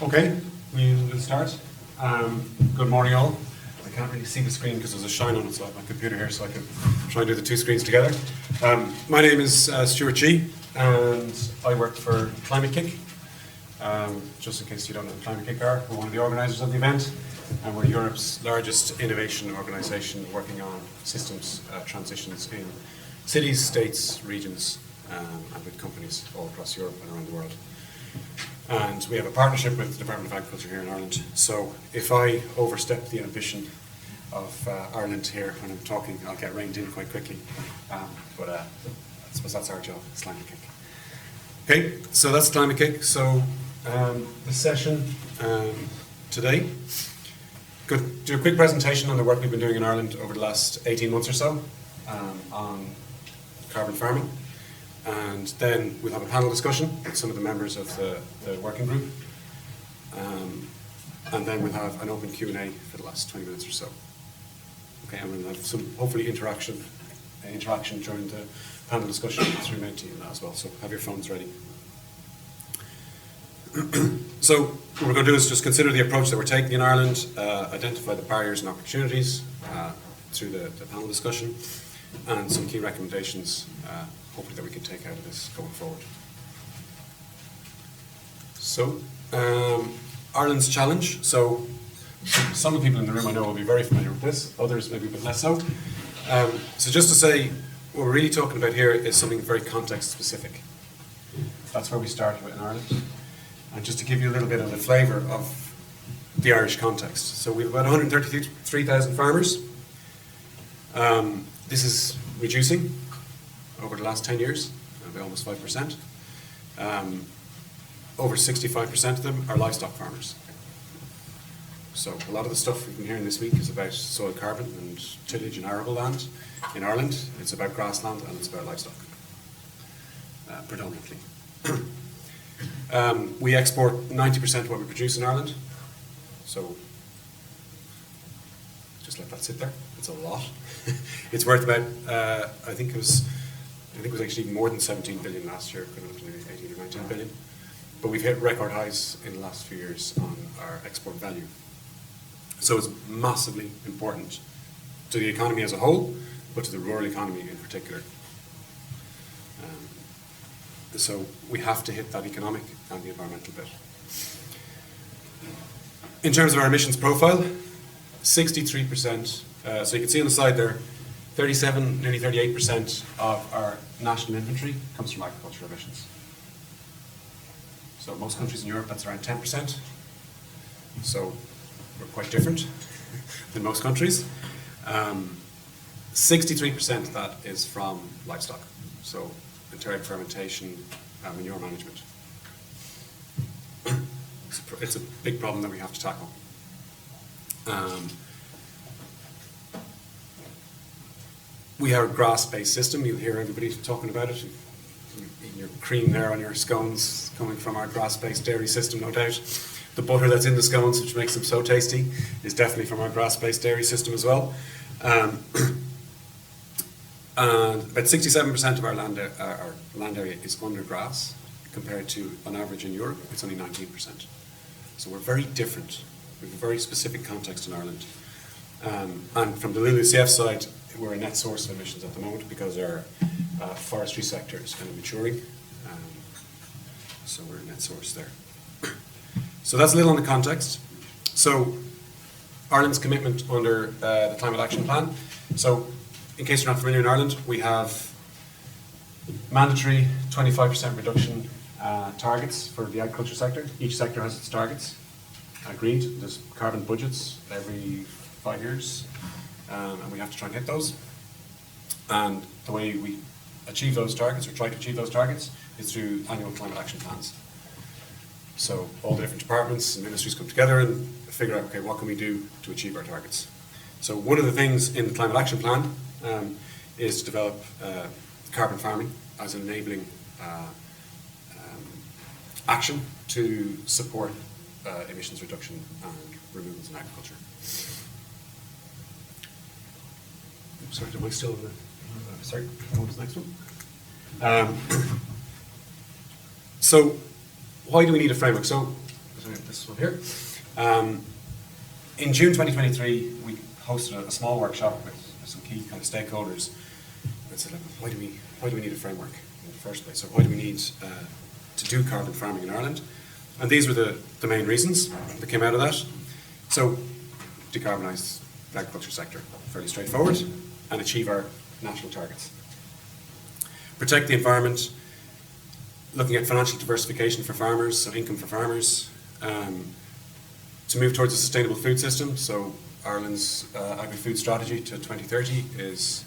Okay, we'll start. Good morning all. I can't really see the screen because there's a shine on it, so I have my computer here so I can try and do the two screens together. My name is Stewart and I work for Climate-KIC. Just in case you don't know what Climate-KIC are, we're one of the organisers of the event, and we're Europe's largest innovation organisation working on systems transitions in cities, states, regions, and with companies all across Europe and around the world. And we have a partnership with the Department of Agriculture here in Ireland. So if I overstep the ambition of Ireland here when I'm talking, I'll get reined in quite quickly. But I suppose that's our job, it's Climate-KIC. Okay, so that's Climate-KIC. So the session today, could do a quick presentation on the work we've been doing in Ireland over the last 18 months or so on carbon farming. And then we'll have a panel discussion with some of the members of the working group. And then we'll have an open Q&A for the last 20 minutes or so. Okay, and we'll have some, hopefully, interaction during the panel discussion through Menti and that as well. So have your phones ready. So what we're going to do is just consider the approach that we're taking in Ireland, identify the barriers and opportunities through the panel discussion, and some key recommendations hopefully that we can take out of this going forward. So, Ireland's challenge. So, some of the people in the room I know will be very familiar with this, others maybe a bit less so. So just to say, what we're really talking about here is something very context specific. That's where we started with in Ireland. And just to give you a little bit of a flavour of the Irish context. So we have about 133,000 farmers. This is reducing over the last 10 years, by almost 5%. Over 65% of them are livestock farmers. So a lot of the stuff we've been hearing this week is about soil carbon and tillage and arable land in Ireland. It's about grassland and it's about livestock, predominantly. We export 90% of what we produce in Ireland. So just let that sit there. It's a lot. It's worth about, I think it was actually more than 17 billion last year, equivalent to 18 or 19 billion. But we've hit record highs in the last few years on our export value. So it's massively important to the economy as a whole, but to the rural economy in particular. So we have to hit that economic and the environmental bit. In terms of our emissions profile, 63%, so you can see on the slide there, 37, nearly 38% of our national inventory comes from agricultural emissions. So most countries in Europe, that's around 10%. So we're quite different than most countries. 63% of that is from livestock. So enteric fermentation, manure management. It's a big problem that we have to tackle. We have a grass-based system. You'll hear everybody talking about it. Eating your cream there on your scones coming from our grass-based dairy system, no doubt. The butter that's in the scones, which makes them so tasty, is definitely from our grass-based dairy system as well. And about 67% of our land area is under grass, compared to, on average in Europe, it's only 19%. So we're very different. We have a very specific context in Ireland. And from the LULUCF side, we're a net source of emissions at the moment because our forestry sector is kind of maturing. So we're a net source there. So that's a little on the context. So Ireland's commitment under the Climate Action Plan. So in case you're not familiar in Ireland, we have mandatory 25% reduction targets for the agriculture sector. Each sector has its targets agreed. There's carbon budgets every 5 years, and we have to try and hit those. And the way we achieve those targets, or try to achieve those targets, is through annual climate action plans. So all the different departments and ministries come together and figure out, okay, what can we do to achieve our targets? So one of the things in the Climate Action Plan is to develop carbon farming as an enabling action to support emissions reduction and removals in agriculture. Sorry, am I still in the... Sorry, go on to the next one. So why do we need a framework? So So we have this one here. In June 2023, we hosted a small workshop with some key kind of stakeholders. And said, why do we need a framework in the first place? Or why do we need to do carbon farming in Ireland? And these were the main reasons that came out of that. So, decarbonise the agriculture sector, fairly straightforward, and achieve our national targets. Protect the environment, looking at financial diversification for farmers, so income for farmers, to move towards a sustainable food system. So Ireland's agri-food strategy to 2030 is,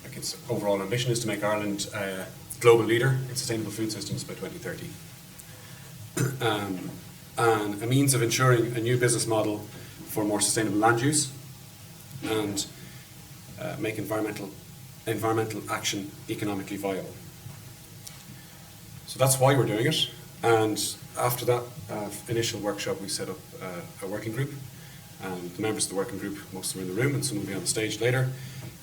like, its overall ambition is to make Ireland a global leader in sustainable food systems by 2030. And a means of ensuring a new business model for more sustainable land use and make environmental action economically viable. So that's why we're doing it. And after that initial workshop, we set up a working group. And the members of the working group, most of them are in the room, and some will be on the stage later.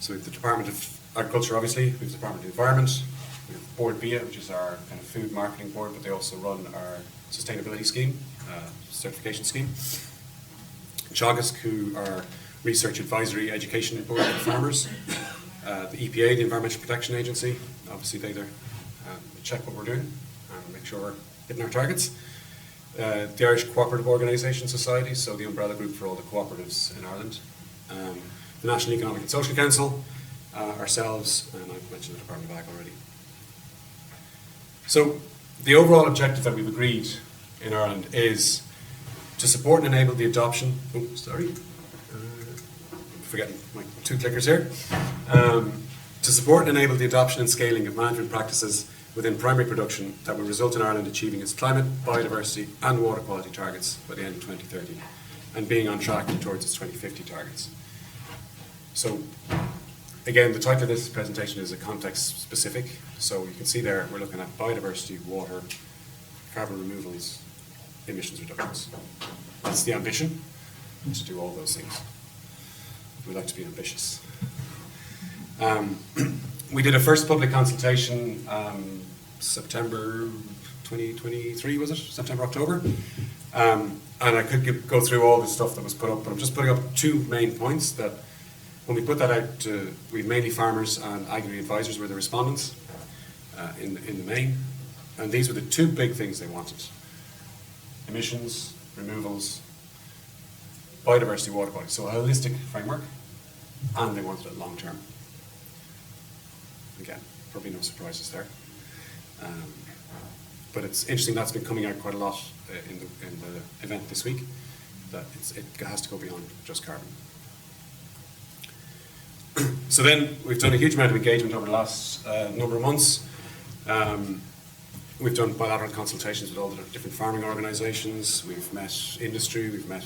So we have the Department of Agriculture, obviously, we have the Department of Environment, we have Board BIA, which is our kind of food marketing board, but they also run our sustainability scheme, certification scheme. Teagasc, who are research advisory education board for farmers. The EPA, the Environmental Protection Agency, obviously they check what we're doing and make sure we're hitting our targets. The Irish Cooperative Organising Society, so the umbrella group for all the cooperatives in Ireland. The National Economic and Social Council, ourselves, and I've mentioned the Department of Ag already. So the overall objective that we've agreed in Ireland is to support and enable the adoption, forgetting my two clickers here, to support and enable the adoption and scaling of management practices within primary production that will result in Ireland achieving its climate, biodiversity and water quality targets by the end of 2030 and being on track towards its 2050 targets. So again, the title of this presentation is a context specific. So you can see there we're looking at biodiversity, water, carbon removals, emissions reductions. That's the ambition, to do all those things. We like to be ambitious. We did a first public consultation September 2023, was it? September, October. And I could go through all the stuff that was put up, but I'm just putting up two main points that when we put that out, we mainly farmers and agri-advisors were the respondents in the main. And these were the two big things they wanted. Emissions, removals, biodiversity, water quality. So a holistic framework, and they wanted it long term. Again, probably no surprises there. But it's interesting that's been coming out quite a lot in the event this week, that it has to go beyond just carbon. So then we've done a huge amount of engagement over the last number of months. We've done bilateral consultations with all the different farming organisations. We've met industry, we've met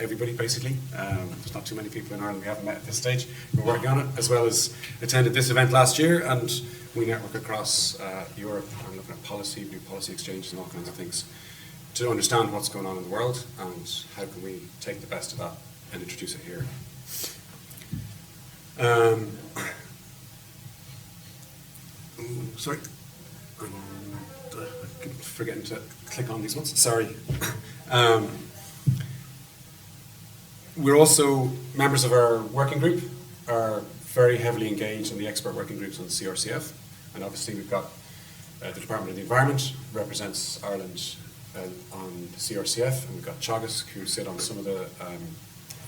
everybody basically. There's not too many people in Ireland we haven't met at this stage. We're working on it, as well as attended this event last year, and we network across Europe and looking at policy, new policy exchanges and all kinds of things to understand what's going on in the world and how can we take the best of that and introduce it here. Sorry, I keep forgetting to click on these ones, sorry. We're also, members of our working group are very heavily engaged in the expert working groups on the CRCF, and obviously we've got the Department of the Environment represents Ireland on the CRCF, and we've got Teagasc who sit on some of the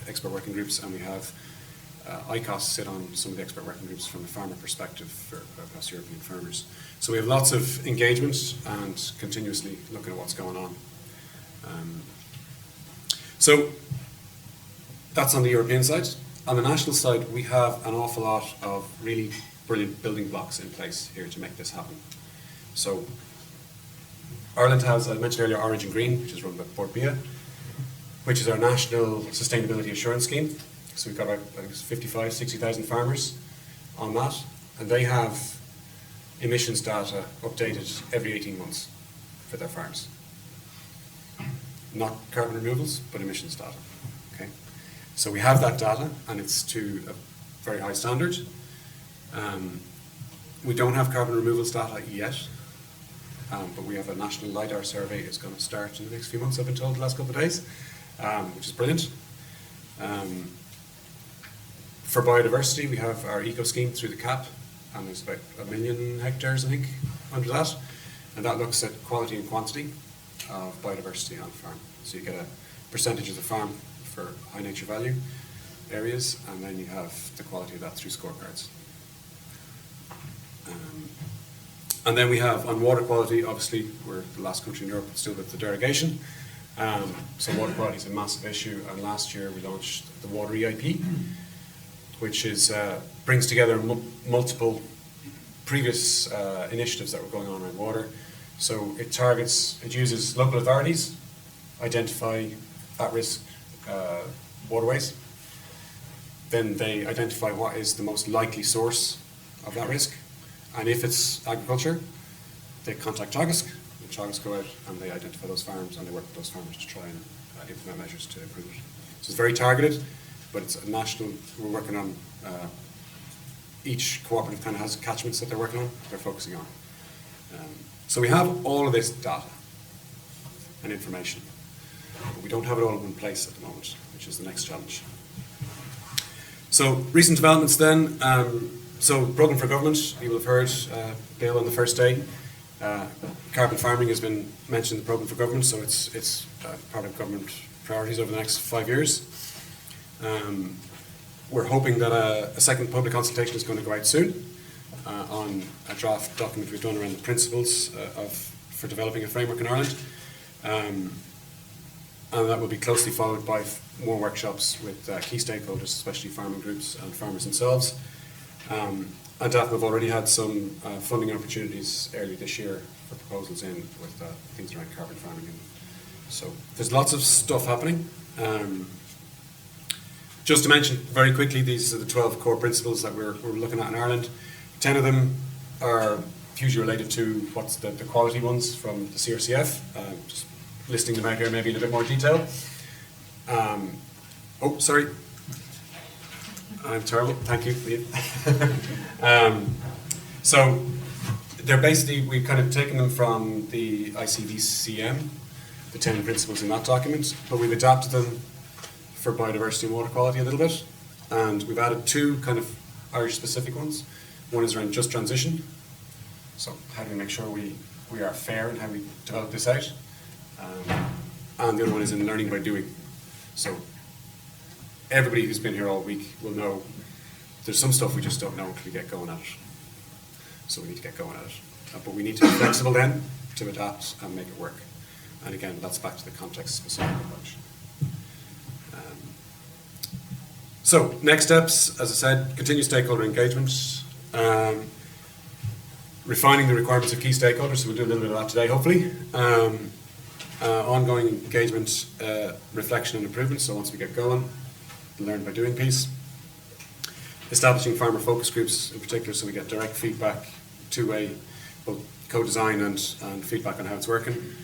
expert working groups, and we have ICOS sit on some of the expert working groups from a farmer perspective across European farmers. So we have lots of engagement and continuously looking at what's going on. So that's on the European side. On the national side, we have an awful lot of really brilliant building blocks in place here to make this happen. So Ireland has, I mentioned earlier, Orange and Green, which is run by Board BIA, which is our national sustainability assurance scheme. So we've got about 55, 60,000 farmers on that, and they have emissions data updated every 18 months for their farms. Not carbon removals, but emissions data. Okay, so we have that data, and it's to a very high standard. We don't have carbon removals data yet, but we have a national LiDAR survey. It's going to start in the next few months, I've been told, the last couple of days, which is brilliant. For biodiversity, we have our eco scheme through the CAP, and there's about 1 million hectares, I think, under that. And that looks at quality and quantity of biodiversity on a farm. So you get a percentage of the farm for high nature value areas, and then you have the quality of that through scorecards. And then we have, on water quality, obviously, we're the last country in Europe still with the derogation. So water quality is a massive issue, and last year we launched the Water EIP, which is brings together multiple previous initiatives that were going on around water. So it uses local authorities, identify at-risk waterways. Then they identify what is the most likely source of that risk. And if it's agriculture, they contact Teagasc, and Teagasc go out and they identify those farms and they work with those farmers to try and implement measures to improve it. So it's very targeted, but it's a national, we're working on, each cooperative kind of has catchments that they're working on, they're focusing on. So we have all of this data and information, but we don't have it all in one place at the moment, which is the next challenge. So recent developments then, so programme for government, you will have heard Bill on the first day. Carbon farming has been mentioned in the programme for government, so it's part of government priorities over the next 5 years. We're hoping that a second public consultation is going to go out soon on a draft document we've done around the principles for developing a framework in Ireland. And that will be closely followed by more workshops with key stakeholders, especially farming groups and farmers themselves. And DAFM have already had some funding opportunities early this year for proposals in with things around carbon farming. And so there's lots of stuff happening. Just to mention very quickly, these are the 12 core principles that we're looking at in Ireland. 10 of them are hugely related to what's the quality ones from the CRCF. Just listing them out here maybe in a bit more detail. Oh, sorry. I'm terrible. Thank you, Liam. So they're basically, we've kind of taken them from the ICDCM, the 10 principles in that document, but we've adapted them for biodiversity and water quality a little bit. And we've added 2 kind of Irish-specific ones. One is around just transition. So how do we make sure we are fair in how we develop this out? And the other one is in learning by doing. So everybody who's been here all week will know there's some stuff we just don't know until we get going at it. So we need to get going at it. But we need to be flexible then to adapt and make it work. And again, that's back to the context-specific approach. So next steps, as I said, continue stakeholder engagement, refining the requirements of key stakeholders, so we'll do a little bit of that today, hopefully. Ongoing engagement, reflection and improvement, so once we get going, the learn by doing piece. Establishing farmer focus groups in particular, so we get direct feedback, two-way, both co-design and feedback on how it's working.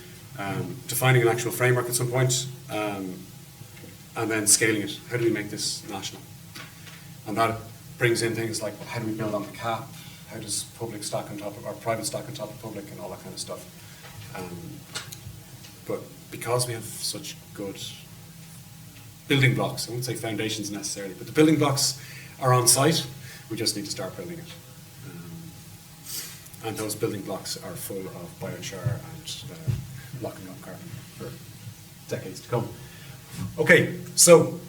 Defining an actual framework at some point, and then scaling it. How do we make this national? And that brings in things like, how do we build on the cap? How does public stack on top of, or private stack on top of public, and all that kind of stuff. But because we have such good building blocks, I wouldn't say foundations necessarily, but the building blocks are on site, we just need to start building it. And those building blocks are full of biochar and locking up carbon for decades to come. Okay, so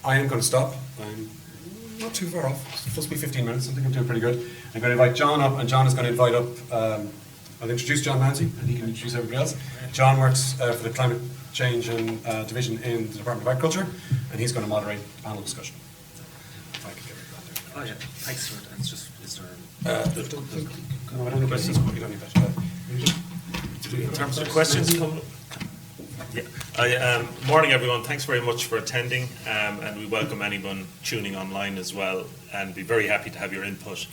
I am going to stop. I'm not too far off. It's supposed to be 15 minutes. I think I'm doing pretty good. I'm going to invite John up, and John is going to invite up, I'll introduce John Mounsey, and he can introduce everybody else. John works for the Climate Change and Division in the Department of Agriculture, and he's going to moderate the panel discussion. If I could get that there. Oh yeah, thanks, Stewart. And it's just, is there... No, I don't need questions. You don't need that. In terms of questions coming up? Yeah. Morning, everyone. Thanks very much for attending, and we welcome anyone tuning online as well, and be very happy to have your input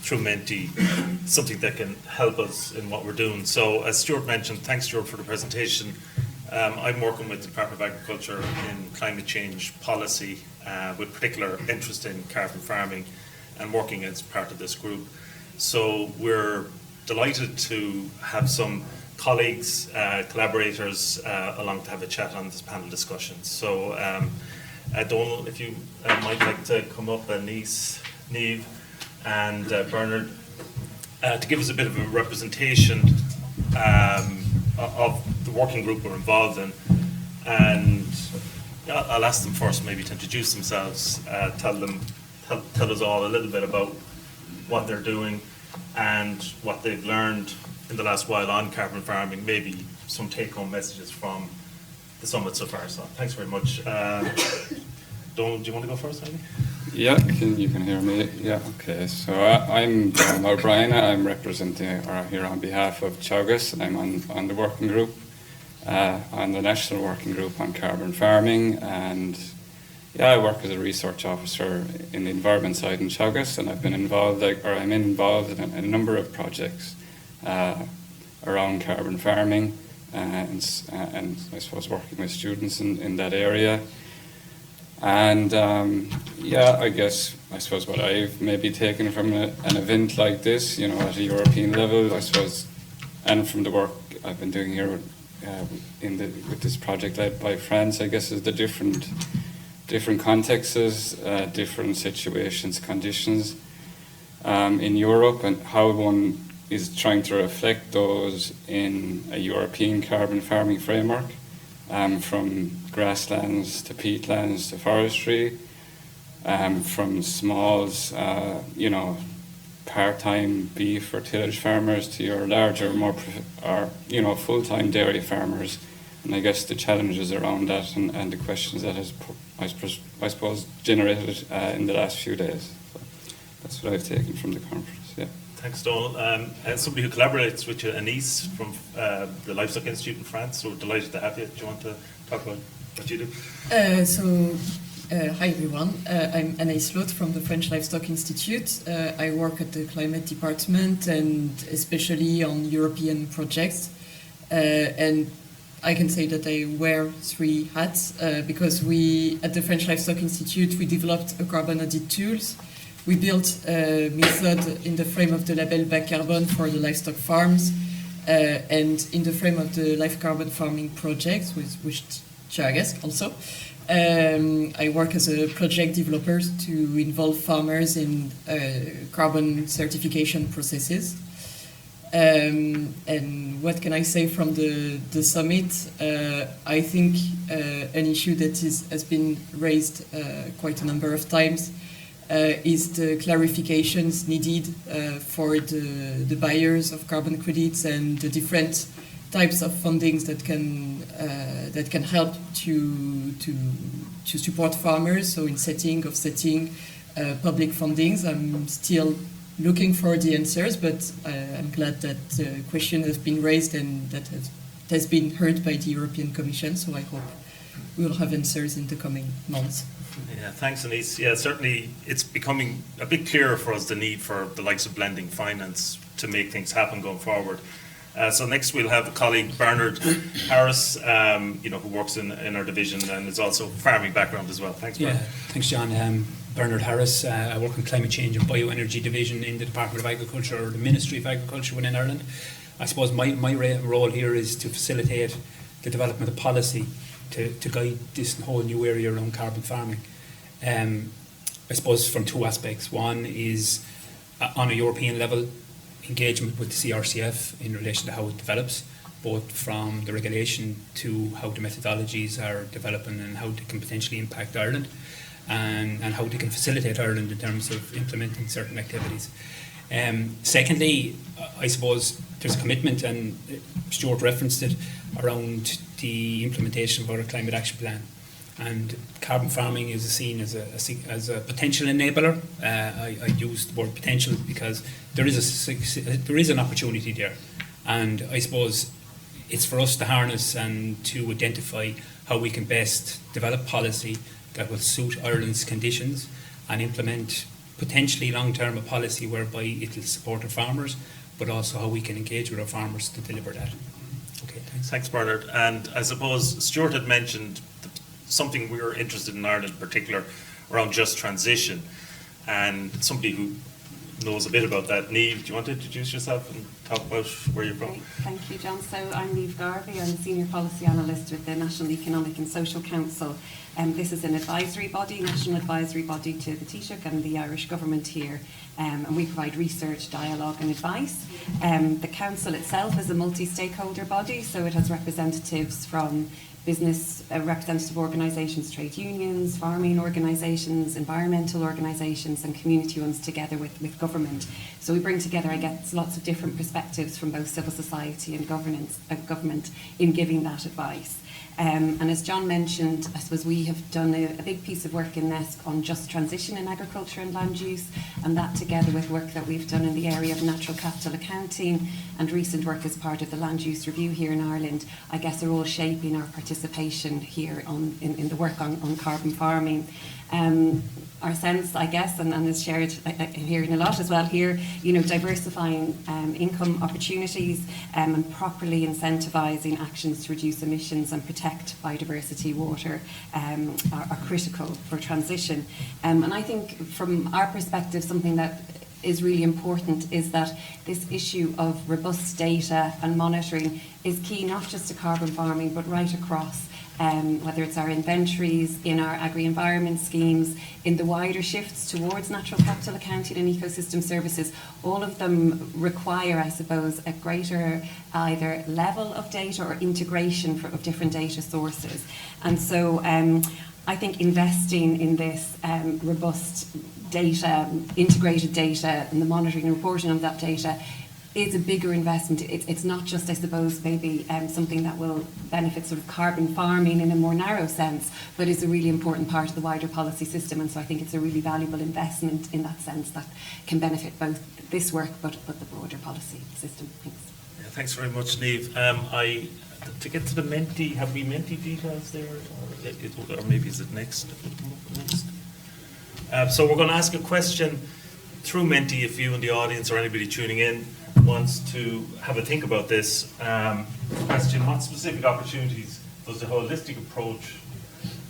through Menti, something that can help us in what we're doing. So, as Stewart mentioned, thanks, Stewart, for the presentation. I'm working with the Department of Agriculture in climate change policy, with particular interest in carbon farming, and working as part of this group. So we're delighted to have some colleagues, collaborators along to have a chat on this panel discussion. So Donal, if you might like to come up, and Niamh and Bernard, to give us a bit of a representation of the working group we're involved in. And I'll ask them first maybe to introduce themselves, tell us all a little bit about what they're doing and what they've learned in the last while on carbon farming, maybe some take-home messages from the summit so far. So thanks very much. Donal, do you want to go first, maybe? Yeah, you can hear me. Yeah, okay. So I'm Donal O'Brien. I'm representing here on behalf of Teagasc, and I'm on the working group, on the national working group on carbon farming. And yeah, I work as a research officer in the environment side in Teagasc, and I've been involved, I'm involved in a number of projects around carbon farming, and I suppose working with students in that area. And yeah, I suppose what I've maybe taken from an event like this, you know, at a European level, I suppose, and from the work I've been doing here with this project led by France, I guess, is the different contexts, different situations, conditions in Europe, and how one is trying to reflect those in a European carbon farming framework, from grasslands to peatlands to forestry, from smalls, you know, part-time beef or tillage farmers to your larger, you know, full-time dairy farmers, and I guess the challenges around that and the questions that has, I suppose, generated in the last few days. So that's what I've taken from the conference. Yeah. Thanks, Donal. And somebody who collaborates with you, Anis from the Livestock Institute in France. So we're delighted to have you. Do you want to talk about what you do? Hi everyone. I'm Anaïs Lot from the French Livestock Institute. I work at the Climate Department and especially on European projects. And I can say that I wear three hats because we, at the French Livestock Institute, we developed a carbon audit tools. We built a method in the frame of the label Back Carbon for the livestock farms and in the frame of the live carbon farming project, which Teagasc also. I work as a project developer to involve farmers in carbon certification processes. And what can I say from the summit? I think an issue that has been raised quite a number of times is the clarifications needed for the buyers of carbon credits and the different types of fundings that can help to support farmers. So in offsetting public fundings, I'm still looking for the answers, but I'm glad that the question has been raised and that has been heard by the European Commission. So I hope we will have answers in the coming months. Yeah, thanks, Anis. Yeah, certainly it's becoming a bit clearer for us the need for the likes of blending finance to make things happen going forward. So next we'll have a colleague, Bernard Harris, you know, who works in our division and is also farming background as well. Thanks, Bernard. Yeah, thanks, John. Bernard Harris. I work in Climate Change and Bioenergy Division in the Department of Agriculture, or the Ministry of Agriculture within Ireland. I suppose my role here is to facilitate the development of policy to guide this whole new area around carbon farming. I suppose from two aspects. One is on a European level, engagement with the CRCF in relation to how it develops, both from the regulation to how the methodologies are developing and how they can potentially impact Ireland, and how they can facilitate Ireland in terms of implementing certain activities. Secondly, I suppose there's a commitment, and Stewart referenced it, around the implementation of our climate action plan. And carbon farming is seen as a potential enabler. I use the word potential because there is an opportunity there, and I suppose it's for us to harness and to identify how we can best develop policy that will suit Ireland's conditions and implement potentially long-term a policy whereby it will support our farmers, but also how we can engage with our farmers to deliver that. Okay, thanks. Thanks, Bernard. And I suppose Stewart had mentioned something we were interested in Ireland in particular around just transition, and somebody who knows a bit about that. Niamh, do you want to introduce yourself and talk about where you're from? Great. Thank you, John. So I'm Niamh Garvey. I'm a Senior Policy Analyst with the National Economic and Social Council. This is an advisory body, national advisory body to the Taoiseach and the Irish Government here. And we provide research, dialogue and advice. The Council itself is a multi-stakeholder body, so it has representatives from business, representative organisations, trade unions, farming organisations, environmental organisations and community ones together with government. So we bring together, I guess, lots of different perspectives from both civil society and government in giving that advice. And as John mentioned, I suppose we have done a big piece of work in NESC on just transition in agriculture and land use, and that together with work that we've done in the area of natural capital accounting and recent work as part of the land use review here in Ireland, I guess are all shaping our participation here in the work on carbon farming. Our sense, I guess, and is shared, I'm hearing a lot as well here, diversifying income opportunities and properly incentivising actions to reduce emissions and protect biodiversity, water are critical for transition. And I think from our perspective, something that is really important is that this issue of robust data and monitoring is key not just to carbon farming but right across. Whether it's our inventories, in our agri-environment schemes, in the wider shifts towards natural capital accounting and ecosystem services, all of them require, I suppose, a greater either level of data or integration of different data sources. And so I think investing in this robust data, integrated data, and the monitoring and reporting of that data is a bigger investment. It's not just, I suppose, maybe something that will benefit sort of carbon farming in a more narrow sense, but is a really important part of the wider policy system. And so I think it's a really valuable investment in that sense that can benefit both this work but the broader policy system. Thanks. Yeah, thanks very much, Niamh. To get to the Menti, have we Menti details there? Or maybe is it next? So we're going to ask a question through Menti if you in the audience or anybody tuning in wants to have a think about this question. What specific opportunities does the holistic approach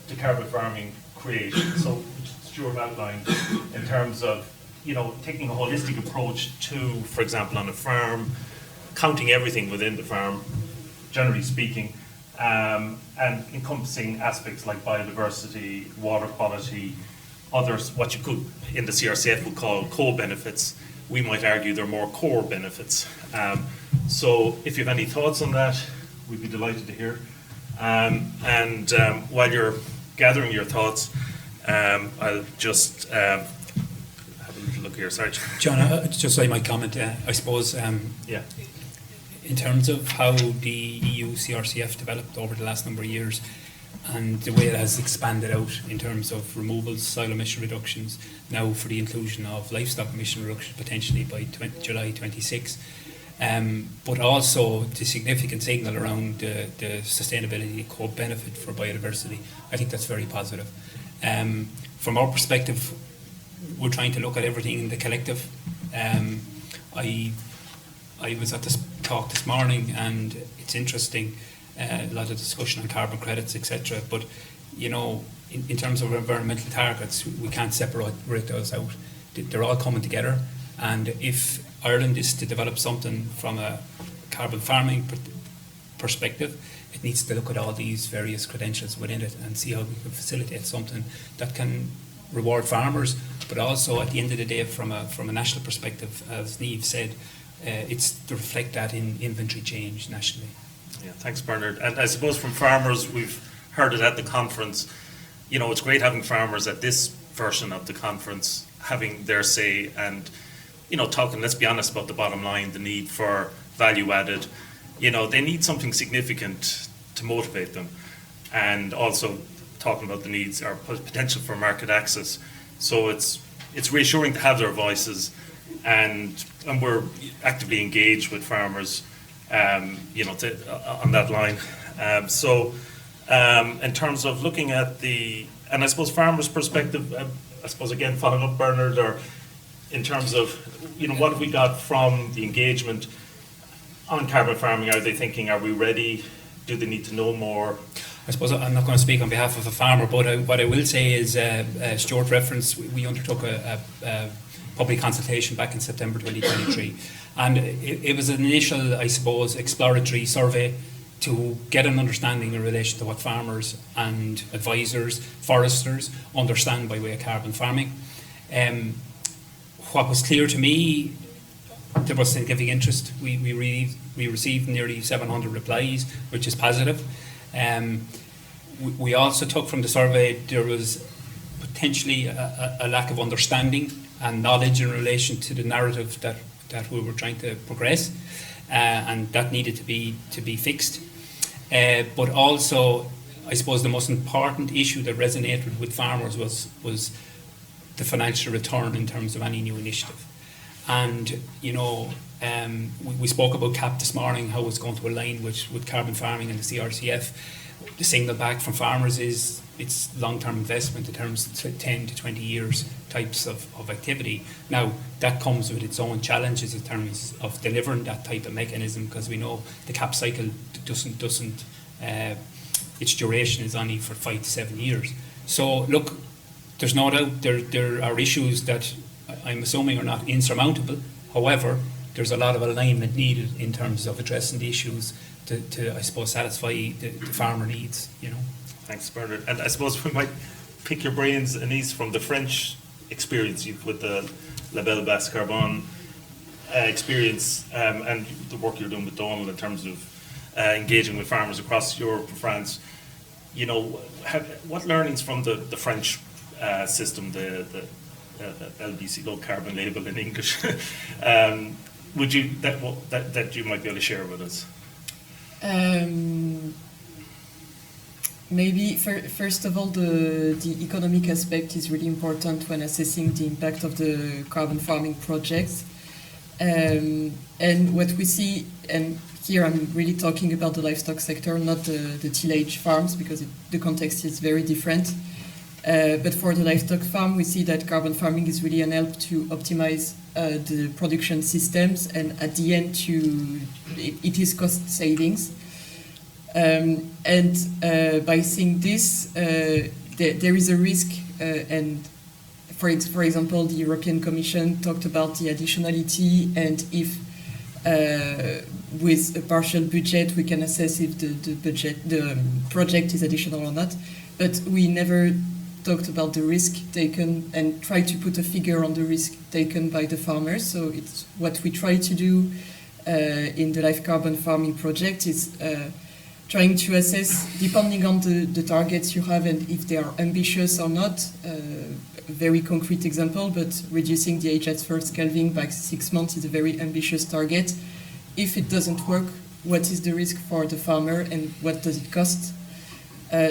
to carbon farming create? So Stewart outlined in terms of, taking a holistic approach to, for example, on a farm, counting everything within the farm, generally speaking, and encompassing aspects like biodiversity, water quality, others, what you could in the CRCF would call co-benefits. We might argue they're more core benefits. So if you have any thoughts on that, we'd be delighted to hear. And while you're gathering your thoughts, I'll just have a little look here. Sorry. John, just so I might comment, I suppose, Yeah. in terms of how the EU CRCF developed over the last number of years, and the way it has expanded out in terms of removals, soil emission reductions, now for the inclusion of livestock emission reduction potentially by July 26. But also the significant signal around the sustainability co-benefit for biodiversity. I think that's very positive. From our perspective, we're trying to look at everything in the collective. I was at this talk this morning, and it's interesting. A lot of discussion on carbon credits, etc. But, in terms of environmental targets, we can't separate those out. They're all coming together. And if Ireland is to develop something from a carbon farming perspective, it needs to look at all these various credentials within it and see how we can facilitate something that can reward farmers, but also at the end of the day, from a national perspective, as Niamh said, it's to reflect that in inventory change nationally. Yeah, thanks, Bernard. And I suppose from farmers, we've heard it at the conference. It's great having farmers at this version of the conference having their say and, talking, let's be honest, about the bottom line, the need for value added. They need something significant to motivate them, and also talking about the needs or potential for market access. So it's reassuring to have their voices, and we're actively engaged with farmers on that line. In terms of looking at and I suppose farmers' perspective, I suppose again following up Bernard, or in terms of, what have we got from the engagement on carbon farming? Are they thinking, are we ready? Do they need to know more? I suppose I'm not going to speak on behalf of a farmer, but what I will say is, Stewart referenced, we undertook a public consultation back in September 2023. And it was an initial, I suppose, exploratory survey to get an understanding in relation to what farmers and advisors, foresters understand by way of carbon farming. What was clear to me, there was significant interest. We received nearly 700 replies, which is positive. We also took from the survey there was potentially a lack of understanding and knowledge in relation to the narrative that we were trying to progress, and that needed to be fixed. But also, I suppose the most important issue that resonated with farmers was the financial return in terms of any new initiative. And we spoke about CAP this morning, how it's going to align with carbon farming and the CRCF. The signal back from farmers is it's long-term investment in terms of 10 to 20 years types of activity. Now, that comes with its own challenges in terms of delivering that type of mechanism, because we know the CAP cycle doesn't its duration is only for 5 to 7 years. So, look, there's no doubt there are issues that I'm assuming are not insurmountable. However, there's a lot of alignment needed in terms of addressing the issues to I suppose, satisfy the farmer needs, Thanks, Bernard. And I suppose we might pick your brains, Anis, from the French experience with the Label Basse Carbone experience and the work you're doing with Donald in terms of engaging with farmers across Europe and France. What learnings from the French system, the LBC, low carbon label in English, would you that you might be able to share with us? Maybe first of all, the economic aspect is really important when assessing the impact of the carbon farming projects. And what we see, and here I'm really talking about the livestock sector, not the tillage farms, because the context is very different. But for the livestock farm, we see that carbon farming is really an help to optimize the production systems, and at the end, it is cost savings. And by seeing this, there is a risk, and for example, the European Commission talked about the additionality, and if with a partial budget we can assess if the project is additional or not, but we never talked about the risk taken and try to put a figure on the risk taken by the farmers. So it's what we try to do in the live carbon farming project is trying to assess, depending on the targets you have and if they are ambitious or not. A very concrete example, but reducing the age at first calving by 6 months is a very ambitious target. If it doesn't work, what is the risk for the farmer and what does it cost?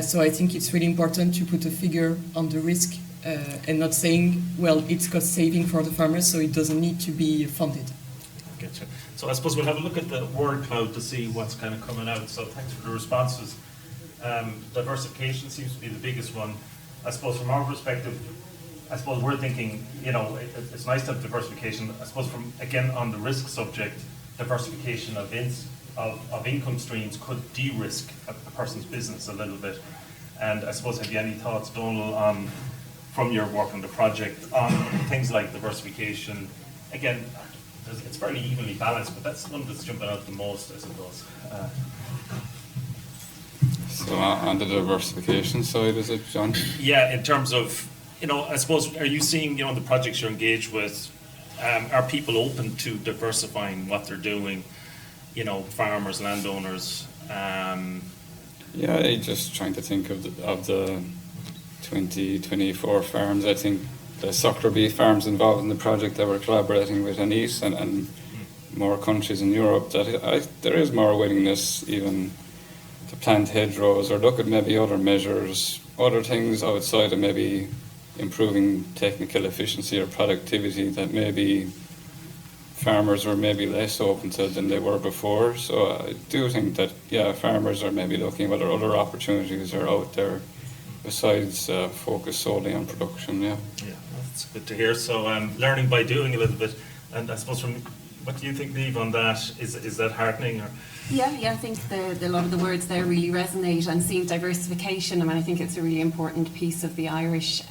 So I think it's really important to put a figure on the risk and not saying, well, it's cost saving for the farmers, so it doesn't need to be funded. Getcha. So I suppose we'll have a look at the word cloud to see what's kind of coming out. So thanks for the responses. Diversification seems to be the biggest one. I suppose from our perspective, I suppose we're thinking, it's nice to have diversification. I suppose again, on the risk subject, diversification of income streams could de-risk a person's business a little bit. And I suppose, have you any thoughts, Donald, from your work on the project, on things like diversification? Again, it's fairly evenly balanced, but that's one that's jumping out the most, I suppose. So on the diversification side, is it, John? Yeah, in terms of, I suppose, are you seeing, the projects you're engaged with, are people open to diversifying what they're doing? Farmers, landowners. Yeah, I just trying to think of the 2024 farms. I think the suckler beef farms involved in the project that we're collaborating with Anis and more countries in Europe, that there is more willingness even to plant hedgerows or look at maybe other measures, other things outside of maybe improving technical efficiency or productivity that maybe farmers were maybe less open to than they were before. So I do think that, farmers are maybe looking whether other opportunities are out there besides focus solely on production, Yeah, that's good to hear. So learning by doing a little bit, and I suppose what do you think, Niamh, on that? Is that heartening? Or Yeah, I think a lot of the words there really resonate, and seeing diversification. I mean, I think it's a really important piece of the Irish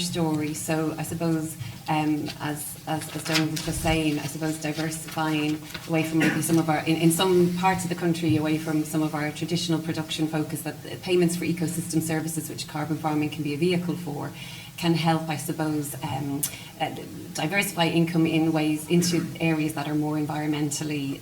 story. So I suppose, as Donald was just saying, I suppose diversifying away from maybe some of our, in some parts of the country, away from some of our traditional production focus, that payments for ecosystem services, which carbon farming can be a vehicle for, can help, I suppose, diversify income in ways into areas that are more environmentally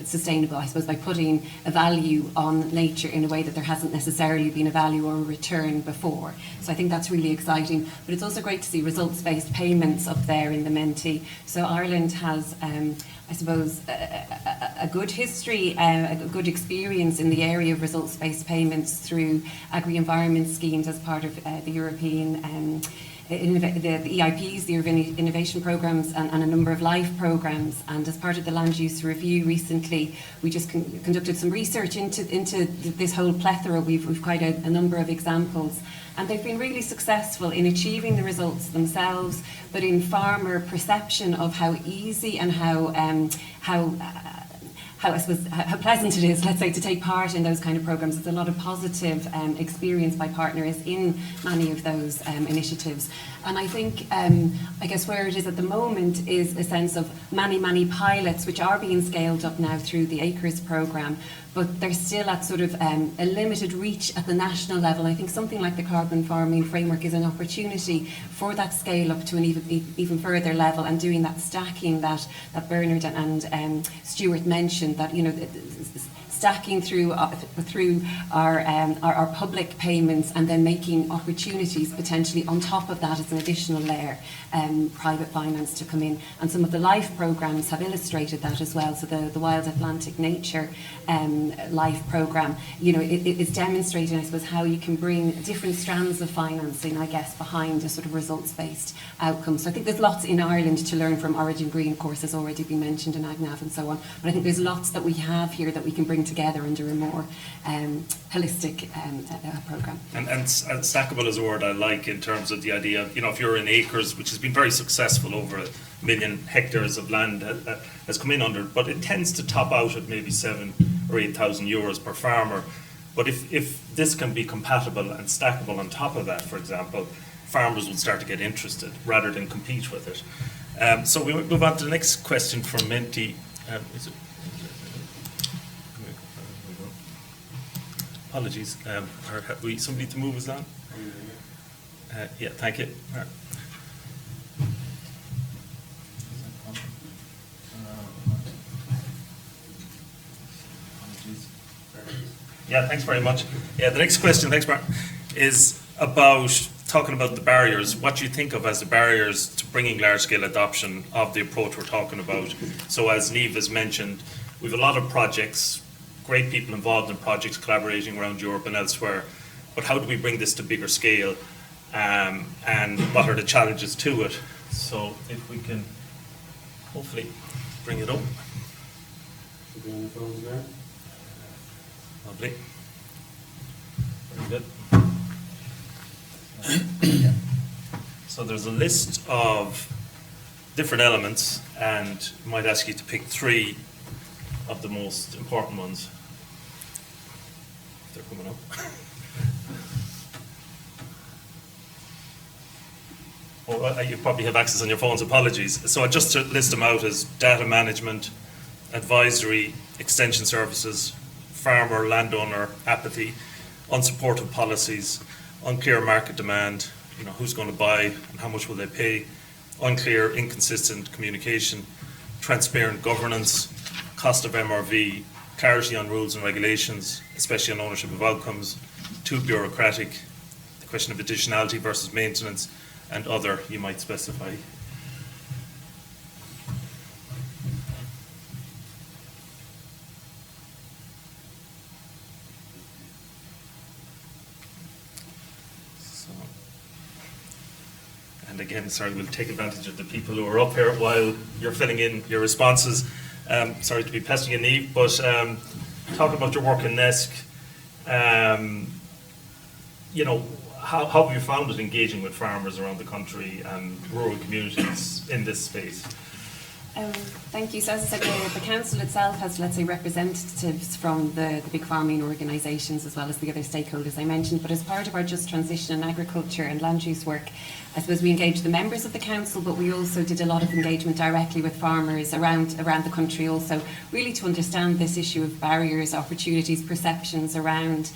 sustainable, I suppose, by putting a value on nature in a way that there hasn't necessarily been a value or a return before. So I think that's really exciting. But it's also great to see results-based payments up there in the Menti. So Ireland has, I suppose, a good history, a good experience in the area of results-based payments through agri-environment schemes as part of the European the EIPs, the Urban Innovation Programmes, and a number of LIFE programmes. And as part of the Land Use Review recently, we just conducted some research into this whole plethora. We've quite a number of examples. And they've been really successful in achieving the results themselves, but in farmer perception of how easy and how pleasant it is, let's say, to take part in those kind of programs. There's a lot of positive experience by partners in many of those initiatives. And I think, I guess where it is at the moment is a sense of many pilots which are being scaled up now through the ACRES programme, but they're still at sort of a limited reach at the national level. I think something like the carbon farming framework is an opportunity for that scale up to an even further level, and doing that stacking that Bernard and Stewart mentioned, that, you know, stacking through our public payments, and then making opportunities potentially on top of that as an additional layer, private finance to come in. And some of the LIFE programmes have illustrated that as well. So the Wild Atlantic Nature LIFE programme, you know, it is demonstrating, I suppose, how you can bring different strands of financing, I guess, behind a sort of results-based outcome. So I think there's lots in Ireland to learn from. Origin Green, of course, has already been mentioned, in AgNav and so on. But I think there's lots that we have here that we can bring together under a more holistic programme. And stackable is a word I like, in terms of the idea of, you know, if you're in acres, which has been very successful, over 1 million hectares of land has come in under, but it tends to top out at maybe 7,000 or 8,000 euros per farmer. But if this can be compatible and stackable on top of that, for example, farmers will start to get interested rather than compete with it. So we move on to the next question from Menti. Apologies. Have we somebody to move us on? Yeah, thank you. All right. Yeah, thanks very much. Yeah, the next question, thanks, Mark, is about talking about the barriers. What do you think of as the barriers to bringing large-scale adoption of the approach we're talking about? So as Niamh has mentioned, we have a lot of projects, great people involved in projects, collaborating around Europe and elsewhere, but how do we bring this to bigger scale, and what are the challenges to it? So if we can hopefully bring it up. Lovely. Very good. So there's a list of different elements, and I might ask you to pick 3 of the most important ones. They're coming up. Oh, you probably have access on your phones, apologies. So just to list them out as data management, advisory, extension services, farmer, landowner apathy, unsupported policies, unclear market demand, you know, who's going to buy and how much will they pay, unclear, inconsistent communication, transparent governance, cost of MRV, clarity on rules and regulations, especially on ownership of outcomes, too bureaucratic, the question of additionality versus maintenance, and other you might specify. And again, sorry, we'll take advantage of the people who are up here while you're filling in your responses. Sorry to be pestering you, Niamh, but talk about your work in DECC. You know, how have you found it engaging with farmers around the country and rural communities in this space? Thank you. So as I said, the council itself has, let's say, representatives from the big farming organisations as well as the other stakeholders I mentioned. But as part of our Just Transition in Agriculture and land use work, I suppose we engaged the members of the council, but we also did a lot of engagement directly with farmers around the country also, really to understand this issue of barriers, opportunities, perceptions around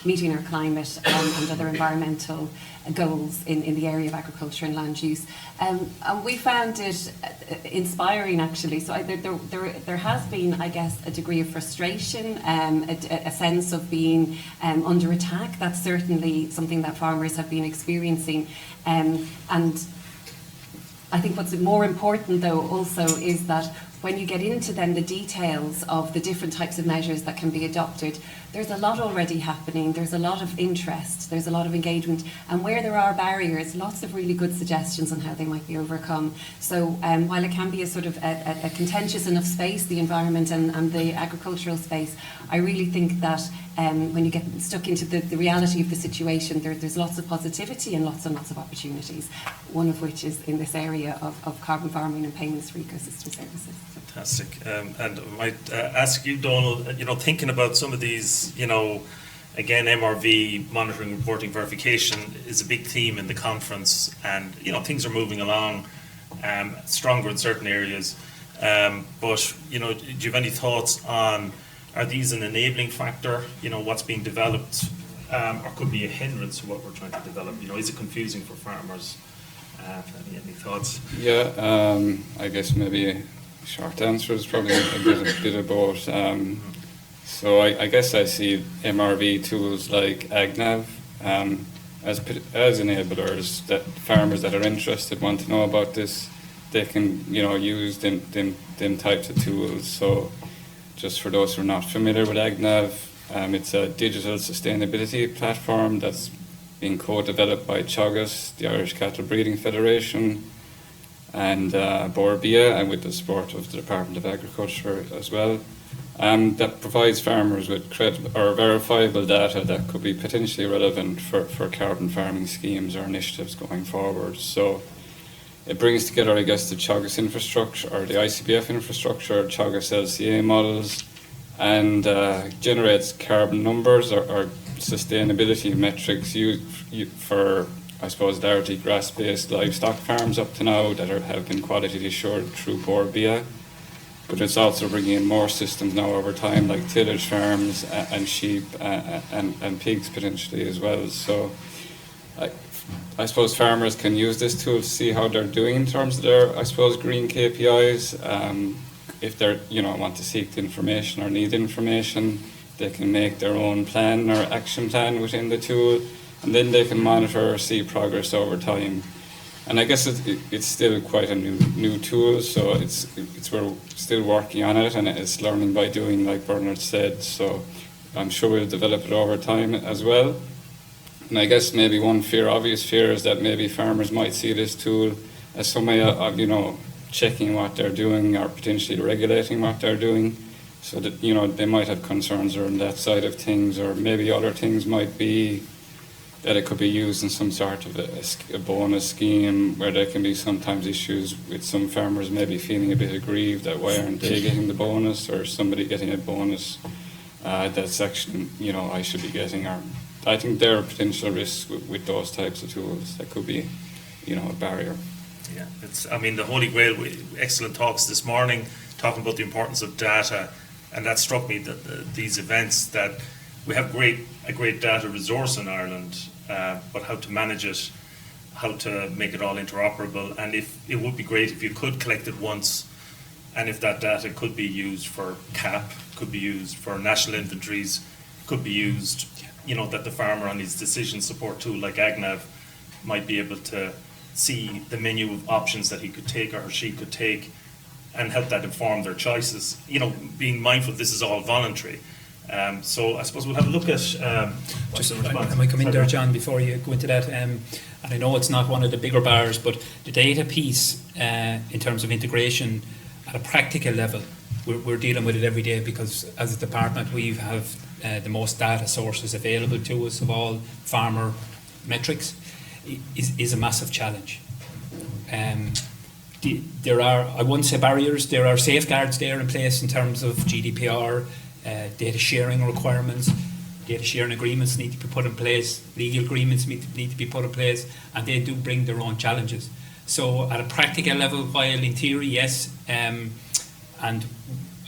meeting our climate and other environmental goals in the area of agriculture and land use. And we found it inspiring, actually. So there has been, I guess, a degree of frustration, a sense of being under attack. That's certainly something that farmers have been experiencing. And I think what's more important, though, also is that when you get into then the details of the different types of measures that can be adopted, there's a lot already happening, there's a lot of interest, there's a lot of engagement, and where there are barriers, lots of really good suggestions on how they might be overcome. So while it can be a sort of a contentious enough space, the environment and the agricultural space, I really think that when you get stuck into the reality of the situation, there's lots of positivity and lots of opportunities, one of which is in this area of carbon farming and payments for ecosystem services. Fantastic. And I might ask you, Donald, thinking about some of these, again, MRV, monitoring, reporting, verification, is a big theme in the conference, and, things are moving along stronger in certain areas. But, do you have any thoughts on, are these an enabling factor, what's being developed, or could be a hindrance to what we're trying to develop? Is it confusing for farmers? Any thoughts? Yeah, I guess maybe a short answer is probably a bit of both. So I guess I see MRV tools like AgNav as enablers, that farmers that are interested want to know about this, they can use them types of tools. So just for those who are not familiar with AgNav, it's a digital sustainability platform that's being co-developed by Teagasc, the Irish Cattle Breeding Federation, and Borbia, and with the support of the Department of Agriculture as well. That provides farmers with credible or verifiable data that could be potentially relevant for carbon farming schemes or initiatives going forward. So it brings together, I guess, the Teagasc infrastructure or the ICBF infrastructure, Teagasc LCA models, and generates carbon numbers or sustainability metrics used for, I suppose, largely grass-based livestock farms up to now that have been quality assured through Borbia. But it's also bringing in more systems now over time, like tillage farms and sheep and pigs potentially as well. So I suppose farmers can use this tool to see how they're doing in terms of their, I suppose, green KPIs. If they're, want to seek the information or need information, they can make their own plan or action plan within the tool, and then they can monitor or see progress over time. And I guess it's still quite a new tool, so we're still working on it, and it's learning by doing, like Bernard said. So I'm sure we'll develop it over time as well. And I guess maybe one obvious fear is that maybe farmers might see this tool as some way of, checking what they're doing or potentially regulating what they're doing. So that, they might have concerns around that side of things, or maybe other things might be that it could be used in some sort of a bonus scheme, where there can be sometimes issues with some farmers maybe feeling a bit aggrieved that why aren't they getting the bonus, or somebody getting a bonus that's actually, I should be getting. Or I think there are potential risks with those types of tools that could be, a barrier. Yeah, the Holy Grail, excellent talks this morning, talking about the importance of data, and that struck me that these events, that we have a great data resource in Ireland, but how to manage it, how to make it all interoperable, and if it would be great if you could collect it once, and if that data could be used for CAP, could be used for national inventories, could be used, that the farmer on his decision support tool like AgNav might be able to see the menu of options that he could take or she could take, and help that inform their choices. Being mindful this is all voluntary. So I suppose we'll have a look at just I might come in there, John, before you go into that. And I know it's not one of the bigger bars, but the data piece in terms of integration at a practical level, we're dealing with it every day, because as a department we have the most data sources available to us of all farmer metrics. Is a massive challenge. there are, I won't say barriers, there are safeguards there in place in terms of GDPR, data sharing requirements, data sharing agreements need to be put in place, legal agreements need to be put in place, and they do bring their own challenges. So at a practical level, while in theory, yes, and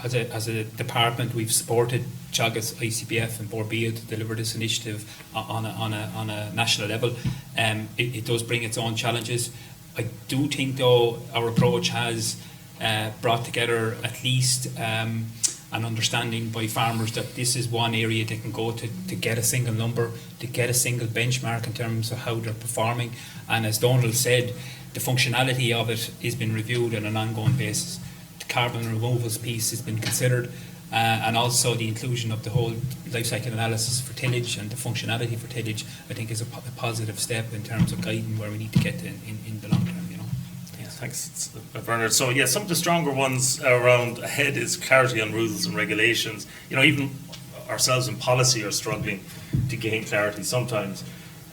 as a department, we've supported Teagasc, ICBF and Borbia to deliver this initiative on a national level. It does bring its own challenges. I do think, though, our approach has brought together at least an understanding by farmers that this is one area they can go to get a single number, to get a single benchmark in terms of how they're performing. And as Donald said, the functionality of it has been reviewed on an ongoing basis. The carbon removals piece has been considered, and also the inclusion of the whole life cycle analysis for tillage and the functionality for tillage, I think, is a positive step in terms of guiding where we need to get to in the long term, you know. Yeah, thanks, Bernard. So yeah, some of the stronger ones around ahead is clarity on rules and regulations. You know, even ourselves in policy are struggling to gain clarity sometimes.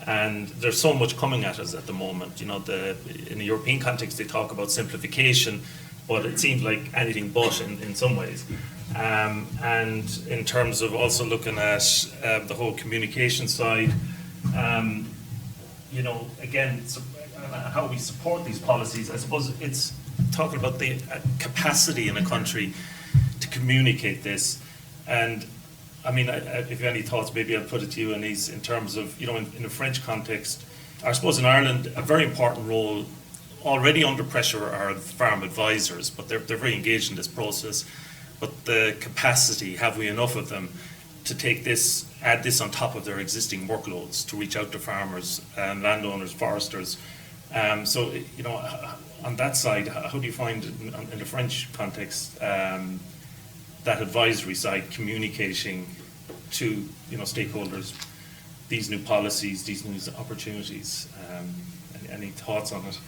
And there's so much coming at us at the moment. You know, in the European context, they talk about simplification, but it seems like anything but in some ways. And in terms of also looking at the whole communication side, you know, again, how we support these policies, I suppose it's talking about the capacity in a country to communicate this. And I mean, if you have any thoughts, maybe I'll put it to you, Anise, in terms of, you know, in the French context, I suppose in Ireland, a very important role already under pressure are farm advisors, but they're very engaged in this process. But the capacity, have we enough of them to take this, add this on top of their existing workloads to reach out to farmers, landowners, foresters? So, you know, on that side, how do you find in the French context that advisory side communicating to, you know, stakeholders these new policies, these new opportunities? Any thoughts on it?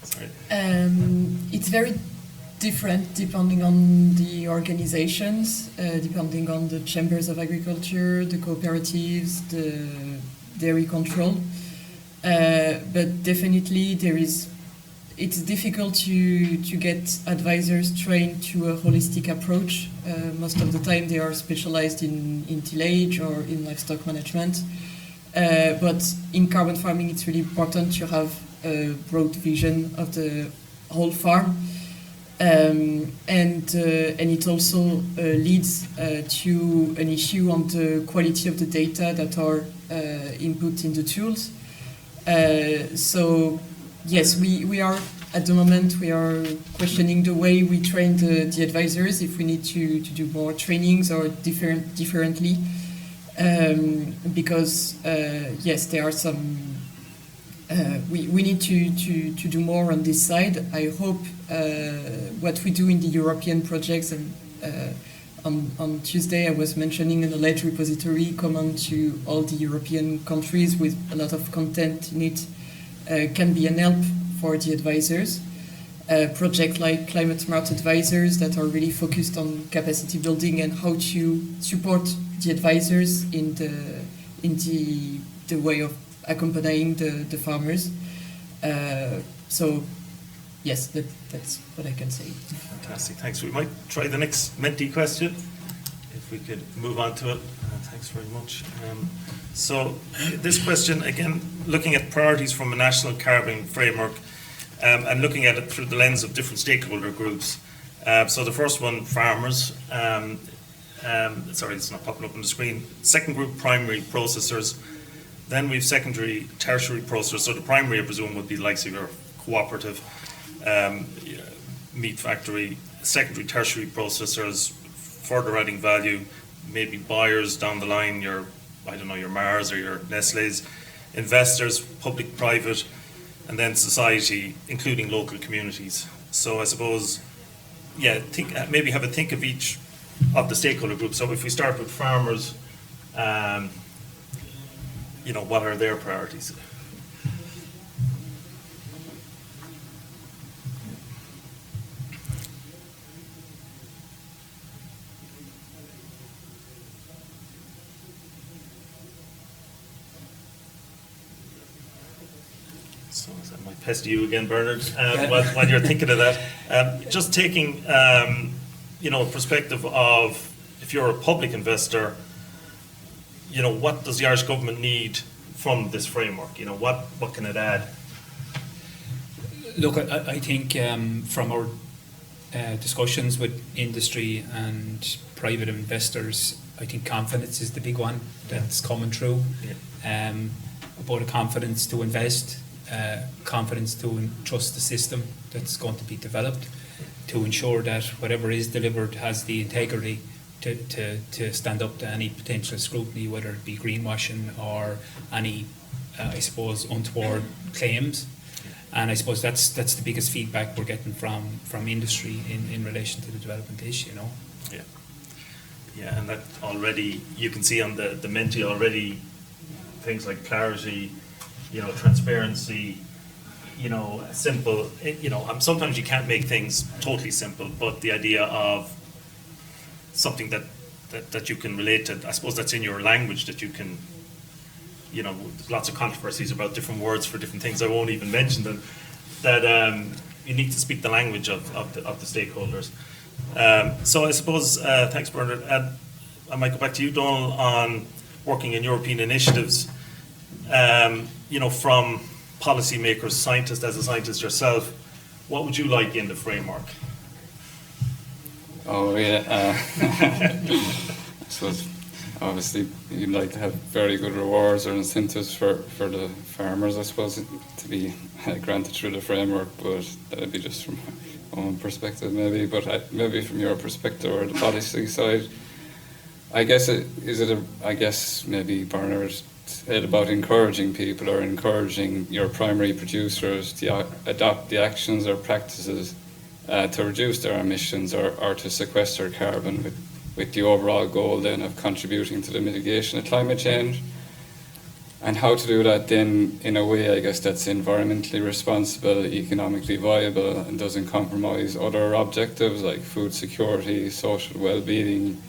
Sorry. It's very different depending on the organizations, depending on the chambers of agriculture, the cooperatives, the dairy control. But definitely it's difficult to get advisors trained to a holistic approach. Most of the time they are specialized in tillage or in livestock management. But in carbon farming, it's really important to have a broad vision of the whole farm. And it also leads to an issue on the quality of the data that are input in the tools. So yes, we are at the moment we are questioning the way we train the advisors, if we need to do more trainings or differently, because yes, there are some we need to do more on this side. I hope what we do in the European projects, and on Tuesday I was mentioning a knowledge repository common to all the European countries with a lot of content in it, can be an help for the advisors. Projects like Climate Smart Advisors that are really focused on capacity building and how to support the advisors in the way of accompanying the farmers. So yes, that's what I can say. Fantastic, thanks. We might try the next Menti question, if we could move on to it. Thanks very much. So this question, again, looking at priorities from a national carbon framework, and looking at it through the lens of different stakeholder groups. So the first one, farmers. Sorry, it's not popping up on the screen. Second group, primary processors. Then we've secondary, tertiary processors. So the primary, I presume, would be the likes of your Cooperative, meat factory. Secondary, tertiary processors, further adding value, maybe buyers down the line, your Mars or your Nestle's. Investors, public, private, and then society, including local communities. So I suppose, yeah, maybe have a think of each of the stakeholder groups. So if we start with farmers, you know, what are their priorities? So I might pester you again, Bernard, while you're thinking of that. Just taking, perspective of, if you're a public investor, what does the Irish government need from this framework? What can it add? Look, I think from our discussions with industry and private investors, I think confidence is the big one that's coming through. Yeah. About a confidence to invest, confidence to trust the system that's going to be developed, to ensure that whatever is delivered has the integrity to stand up to any potential scrutiny, whether it be greenwashing or any, untoward claims. And I suppose that's the biggest feedback we're getting from industry in relation to the development issue, Yeah. Yeah, and that already, you can see on the Menti already, things like clarity, transparency, simple, sometimes you can't make things totally simple, but the idea of something that you can relate to, I suppose that's in your language, that you can, there's lots of controversies about different words for different things, I won't even mention them, that you need to speak the language of the stakeholders. So I suppose, thanks Bernard, I might go back to you, Donal, on working in European initiatives, from policymakers, scientists, as a scientist yourself, what would you like in the framework? Oh yeah, I suppose obviously you'd like to have very good rewards or incentives for the farmers, I suppose, to be granted through the framework, but that would be just from my own perspective maybe, but maybe from your perspective or the policy side, I guess maybe Bernard said about encouraging people or encouraging your primary producers to adopt the actions or practices to reduce their emissions or to sequester carbon with the overall goal then of contributing to the mitigation of climate change. And how to do that then in a way, I guess, that's environmentally responsible, economically viable, and doesn't compromise other objectives like food security, social well-being,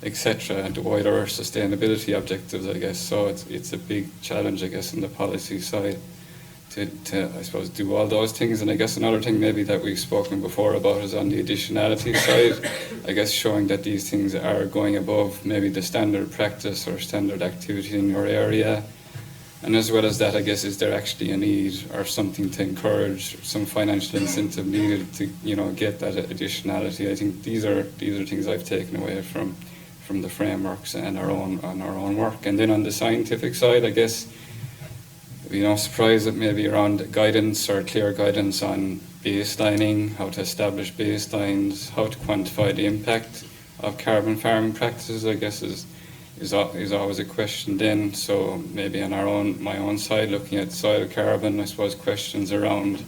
etc., and the wider sustainability objectives, I guess. So it's a big challenge, I guess, on the policy side to I suppose, do all those things. And I guess another thing maybe that we've spoken before about is on the additionality side, I guess showing that these things are going above maybe the standard practice or standard activity in your area. And as well as that, I guess, is there actually a need or something to encourage some financial incentive needed to, get that additionality? I think these are things I've taken away from the frameworks and our own work. And then on the scientific side, I guess, surprised that maybe around guidance or clear guidance on baselining, how to establish baselines, how to quantify the impact of carbon farming practices, I guess is always a question then. So maybe on my own side, looking at soil carbon, I suppose questions around,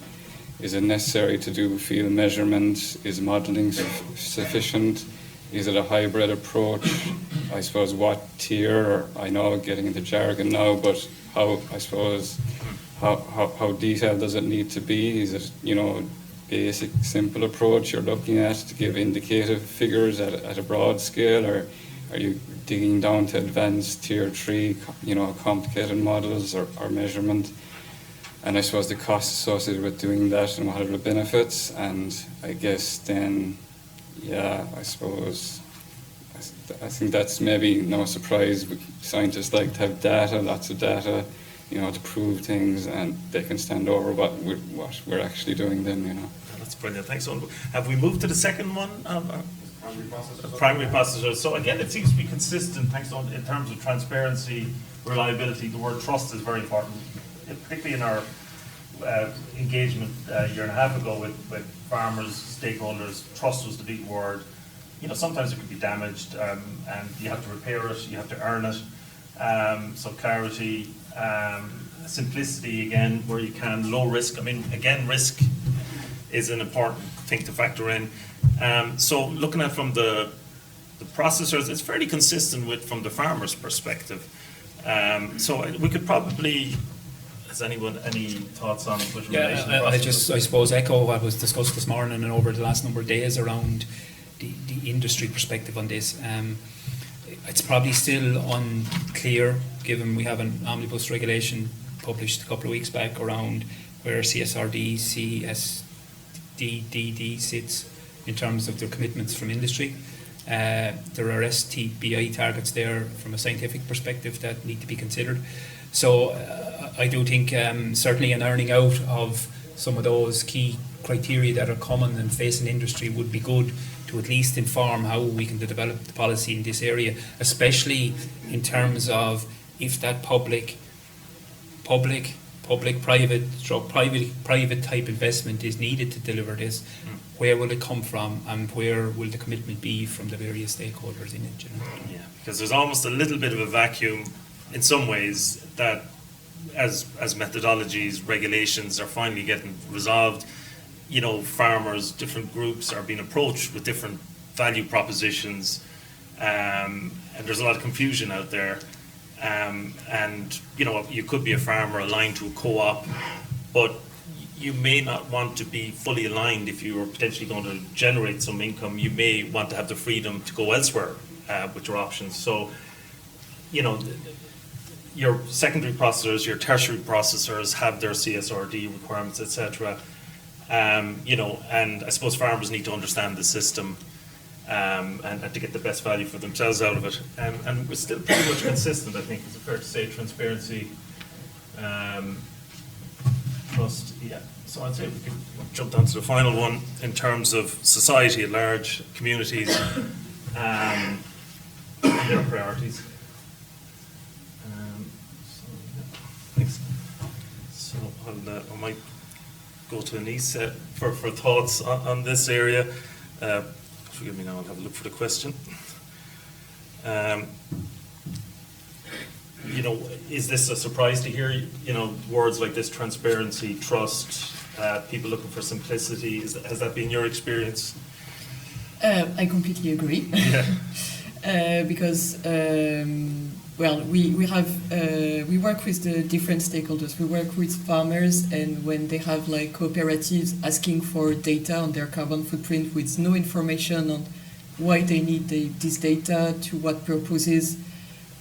is it necessary to do field measurement? Is modelling sufficient? Is it a hybrid approach? I suppose what tier, or I know getting into jargon now, but how detailed does it need to be? Is it, basic, simple approach you're looking at to give indicative figures at a broad scale, or are you digging down to advanced tier 3, complicated models or measurement? And I suppose the costs associated with doing that and what are the benefits? And I guess then, I suppose, I think that's maybe no surprise. Scientists like to have data, lots of data, to prove things, and they can stand over what we're actually doing then, That's brilliant. Thanks. So have we moved to the second one? Primary processors. So again, it seems to be consistent, thanks on, in terms of transparency, reliability. The word trust is very important, particularly in our engagement a year and a half ago with farmers, stakeholders. Trust was the big word. Sometimes it can be damaged, and you have to repair it, you have to earn it. So clarity, simplicity again, where you can, low risk. I mean, again, risk is an important thing to factor in. So looking at from the processors, it's fairly consistent from the farmer's perspective. So we could probably, has anyone any thoughts on which relation? I suppose echo what was discussed this morning and over the last number of days around the industry perspective on this. It's probably still unclear, given we have an omnibus regulation published a couple of weeks back around where CSRD, CSDDD sits in terms of their commitments from industry. There are STBI targets there from a scientific perspective that need to be considered. So I do think certainly an ironing out of some of those key criteria that are common and facing industry would be good to at least inform how we can develop the policy in this area, especially in terms of if that public-private type investment is needed to deliver this, where will it come from and where will the commitment be from the various stakeholders in it? You know? Yeah, because there's almost a little bit of a vacuum in some ways that as methodologies, regulations are finally getting resolved, you know, farmers, different groups are being approached with different value propositions, and there's a lot of confusion out there. And, you know, you could be a farmer aligned to a co-op, but you may not want to be fully aligned if you are potentially going to generate some income. You may want to have the freedom to go elsewhere with your options. So, you know, your secondary processors, your tertiary processors have their CSRD requirements, etc. You know, and I suppose farmers need to understand the system and to get the best value for themselves out of it. And we're still pretty much consistent, I think, is it fair to say, transparency, trust, yeah. So I'd say we could jump down to the final one in terms of society at large, communities, their priorities. So I might go to Anise for thoughts on this area. Forgive me now, I'll have a look for the question. You know, is this a surprise to hear, you know, words like this, transparency, trust, people looking for simplicity? Has that been your experience? I completely agree. Yeah. Because well, we work with the different stakeholders. We work with farmers, and when they have like cooperatives asking for data on their carbon footprint with no information on why they need this data, to what purposes,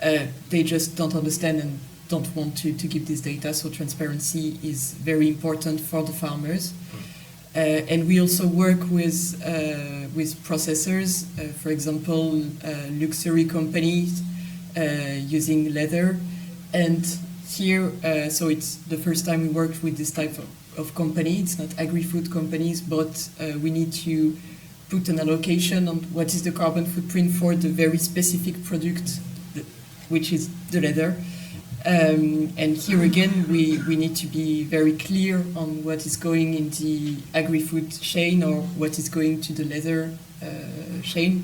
they just don't understand and don't want to give this data. So transparency is very important for the farmers. And we also work with processors, for example, luxury companies using leather. And here, so it's the first time we worked with this type of company. It's not agri-food companies, but we need to put an allocation on what is the carbon footprint for the very specific product, which is the leather. And here again, we need to be very clear on what is going in the agri-food chain or what is going to the leather chain.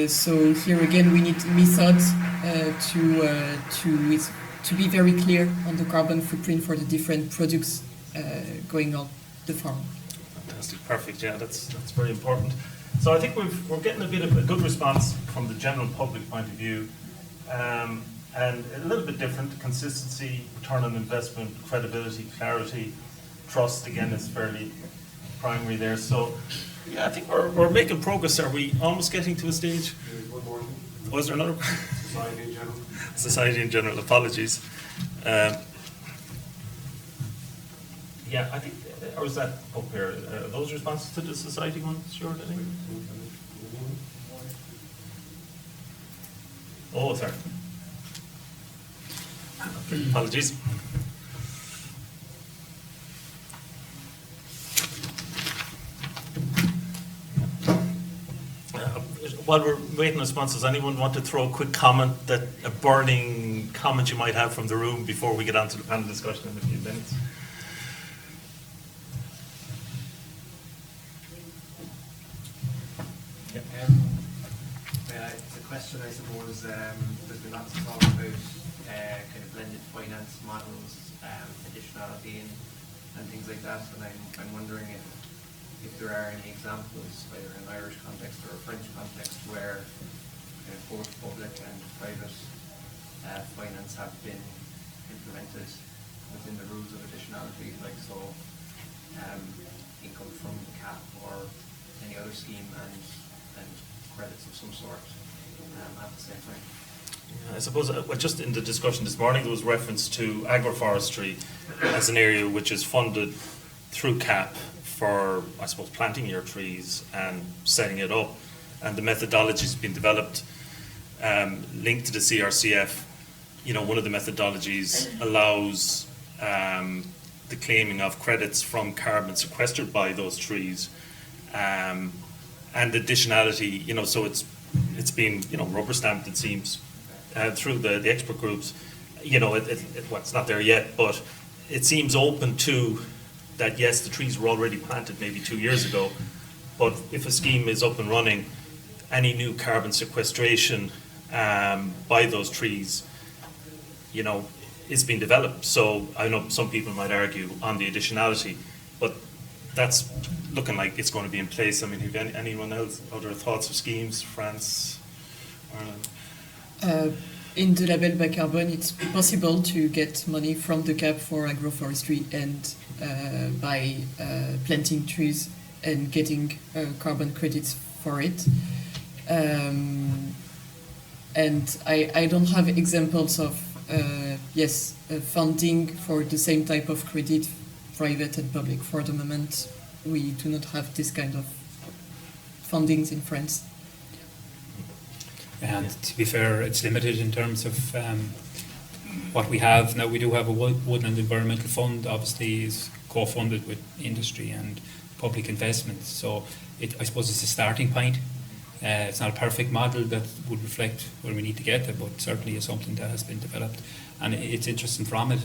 So here again, we need methods to be very clear on the carbon footprint for the different products going on the farm. Fantastic, perfect. Yeah, that's very important. So I think we're getting a bit of a good response from the general public point of view. And a little bit different, consistency, return on investment, credibility, clarity, trust, again, is fairly primary there. So, yeah, I think we're making progress. Are we almost getting to a stage? One more thing. Was there another? Society in general. Society in general, apologies. Yeah, I think, or is that up here? Are those responses to the society ones, Stewart, I think? Oh, sorry. Apologies. While we're waiting on responses, anyone want to throw a quick comment, a burning comment you might have from the room before we get on to the panel discussion in a few minutes? It's a question, I suppose. There's been lots of talk about kind of blended finance models, additionality and things like that, and I'm wondering if there are any examples, either in an Irish context or a French context, where both public and private finance have been implemented within the rules of additionality, like so income from the cap or any other scheme and credits of some sort at the same time. I suppose, just in the discussion this morning, there was reference to agroforestry as an area which is funded through CAP for, I suppose, planting your trees and setting it up, and the methodology has been developed linked to the CRCF. You know, one of the methodologies allows the claiming of credits from carbon sequestered by those trees, and additionality. You know, so it's been, you know, rubber stamped, it seems, through the expert groups. You know, well, it's not there yet, but it seems open to that. Yes, the trees were already planted maybe 2 years ago, but if a scheme is up and running, any new carbon sequestration by those trees, you know, is being developed. So I know some people might argue on the additionality, but that's looking like it's going to be in place. I mean, have anyone else other thoughts of schemes? France, Ireland? In the label by carbon, it's possible to get money from the CAP for agroforestry and by planting trees and getting carbon credits for it. And I don't have examples of funding for the same type of credit, private and public. For the moment, we do not have this kind of fundings in France. And to be fair, it's limited in terms of what we have. Now, we do have a wood and environmental fund, obviously is co-funded with industry and public investments. So I suppose it's a starting point. It's not a perfect model that would reflect where we need to get it, but certainly is something that has been developed. And it's interesting from it.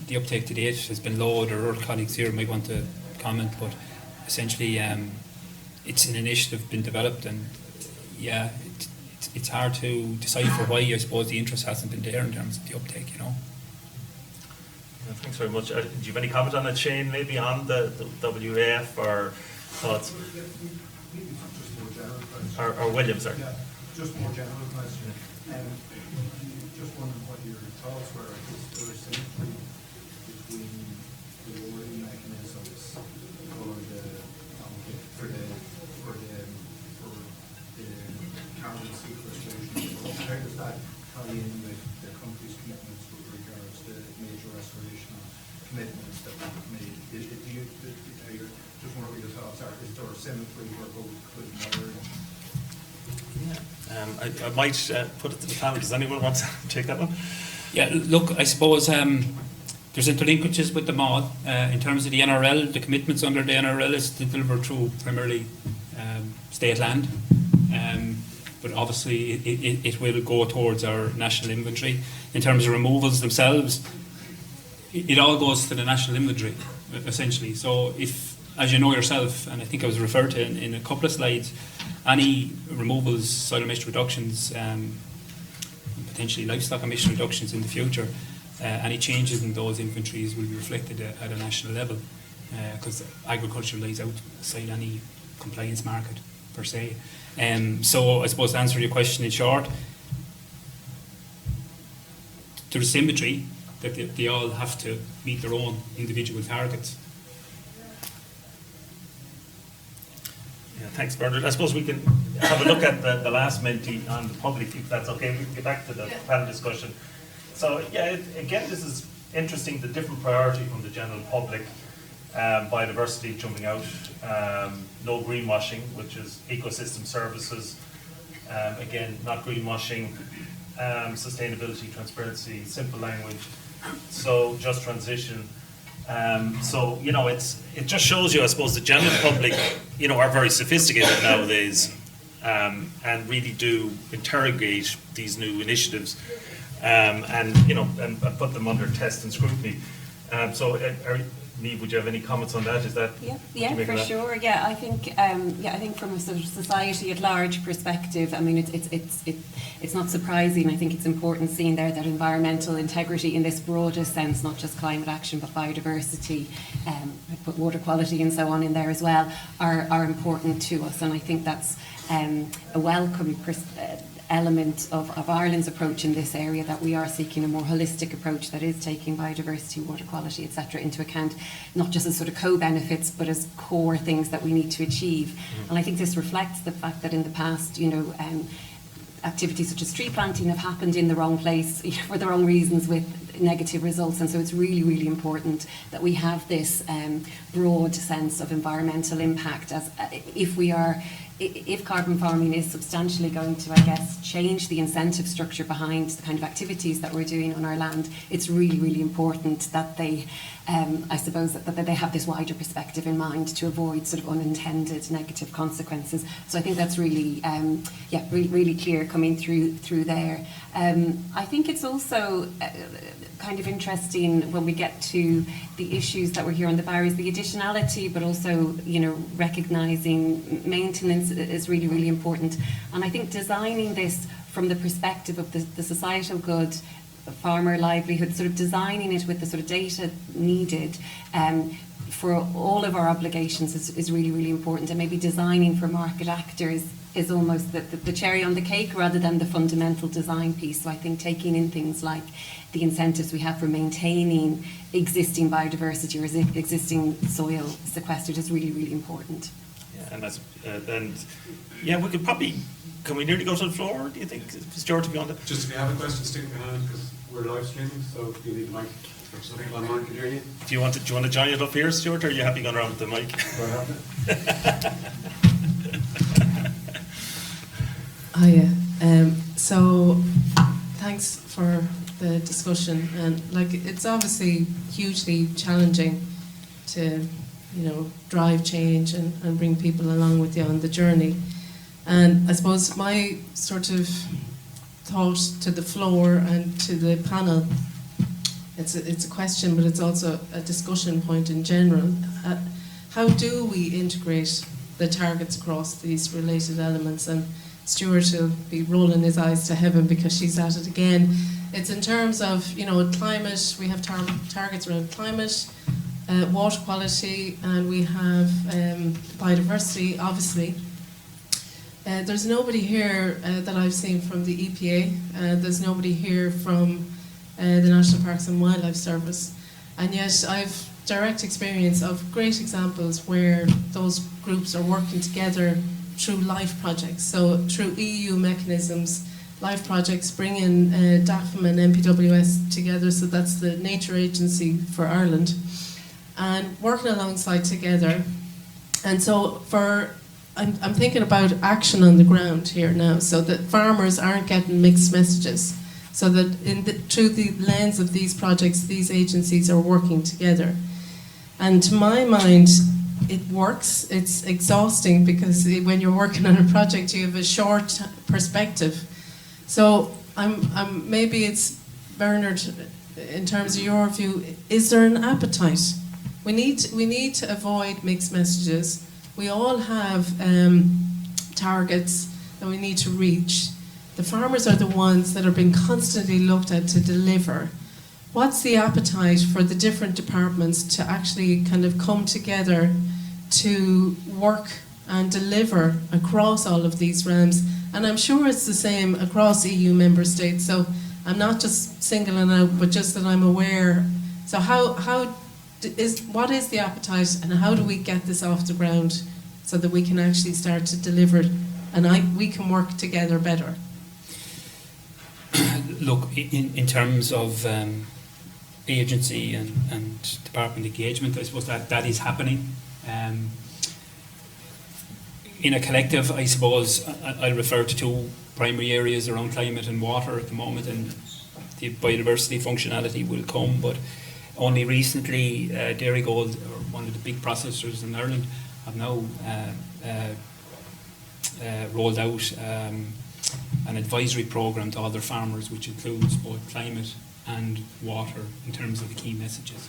The uptake to date has been low. There are colleagues here who might want to comment, but essentially it's an initiative been developed, and yeah, it's hard to decipher why, I suppose, the interest hasn't been there in terms of the uptake, you know. Yeah, thanks very much. Do you have any comment on that, Shane, maybe on the WAF or thoughts? Maybe just more general question. Or William, sorry. Yeah, just more general question. Just wondering what your thoughts were. Is there a symmetry between the rewarding mechanisms for the carbon sequestration? How does that tie in with the country's commitments with regards to major restoration commitments that we've made? Just wonder what your thoughts are. Is there a symmetry where both could merge? I might put it to the panel. Does anyone want to take that one? Yeah, look, I suppose there's interlinkages with them all. In terms of the NRL, the commitments under the NRL is to deliver through primarily state land. But obviously it will go towards our national inventory. In terms of removals themselves, it all goes to the national inventory, essentially. So if, as you know yourself, and I think I was referred to in a couple of slides, any removals, soil emission reductions, and potentially livestock emission reductions in the future, any changes in those inventories will be reflected at a national level, because agriculture lies outside any compliance market per se. So I suppose to answer your question in short, there's symmetry that they all have to meet their own individual targets. Yeah, thanks, Bernard. I suppose we can have a look at the last Menti on the public, if that's okay. We can get back to the panel discussion. So, yeah, again, this is interesting, the different priority from the general public. Biodiversity jumping out, no greenwashing, which is ecosystem services. Again, not greenwashing, sustainability, transparency, simple language. So, just transition. So, you know, it just shows you, I suppose, the general public, you know, are very sophisticated nowadays, and really do interrogate these new initiatives, and, you know, and put them under test and scrutiny. So, Niamh, would you have any comments on that? Is that yeah, for sure. Yeah, I think from a sort of society at large perspective, I mean, it's not surprising. I think it's important seeing there that environmental integrity in this broadest sense, not just climate action, but biodiversity, I put water quality and so on in there as well, are important to us. And I think that's a welcome element of Ireland's approach in this area, that we are seeking a more holistic approach that is taking biodiversity, water quality, etc. into account, not just as sort of co-benefits, but as core things that we need to achieve. And I think this reflects the fact that in the past, you know, activities such as tree planting have happened in the wrong place for the wrong reasons, with negative results. And so it's really, really important that we have this broad sense of environmental impact, as if carbon farming is substantially going to, I guess, change the incentive structure behind the kind of activities that we're doing on our land, it's really, really important that they, I suppose, that they have this wider perspective in mind to avoid sort of unintended negative consequences. So I think that's really, really clear coming through there. I think it's also kind of interesting when we get to the issues that were here on the barriers, the additionality, but also, recognising maintenance is really, really important. And I think designing this from the perspective of the societal good, farmer livelihood, sort of designing it with the sort of data needed for all of our obligations is really, really important. And maybe designing for market actors is almost the cherry on the cake rather than the fundamental design piece. So I think taking in things like the incentives we have for maintaining existing biodiversity or existing soil sequestered is really, really important. Yeah, and that's we could probably, can we nearly go to the floor, do you think, Stewart, to be on the... Just if you have a question, stick your hand, because we're live streaming, so if you need a mic, so people online can hear you. Do you want to join it up here, Stewart, or are you happy going around with the mic? So thanks for the discussion, and it's obviously hugely challenging to drive change and bring people along with you on the journey. And I suppose my sort of thought to the floor and to the panel, it's a question, but it's also a discussion point in general. How do we integrate the targets across these related elements? And Stewart will be rolling his eyes to heaven because she's at it again. It's in terms of, climate, we have targets around climate, water quality, and we have biodiversity, obviously. There's nobody here that I've seen from the EPA. There's nobody here from the National Parks and Wildlife Service. And yet I've direct experience of great examples where those groups are working together through LIFE projects. So through EU mechanisms, LIFE projects bring in DAFM and NPWS together, so that's the Nature Agency for Ireland, and working alongside together. And so I'm thinking about action on the ground here now, so that farmers aren't getting mixed messages, so that through the lens of these projects, these agencies are working together. And to my mind, it works. It's exhausting because when you're working on a project, you have a short perspective. So maybe it's, Bernard, in terms of your view, is there an appetite? We need to avoid mixed messages. We all have targets that we need to reach. The farmers are the ones that are being constantly looked at to deliver. What's the appetite for the different departments to actually kind of come together to work and deliver across all of these realms? And I'm sure it's the same across EU member states. So I'm not just singling out, but just that I'm aware. So what is the appetite, and how do we get this off the ground so that we can actually start to deliver and we can work together better? Look, in terms of agency and department engagement, I suppose that is happening. In a collective, I suppose I'll refer to two primary areas around climate and water at the moment, and the biodiversity functionality will come, but only recently Dairy Gold, or one of the big processors in Ireland, have now rolled out an advisory programme to other farmers, which includes both climate and water in terms of the key messages.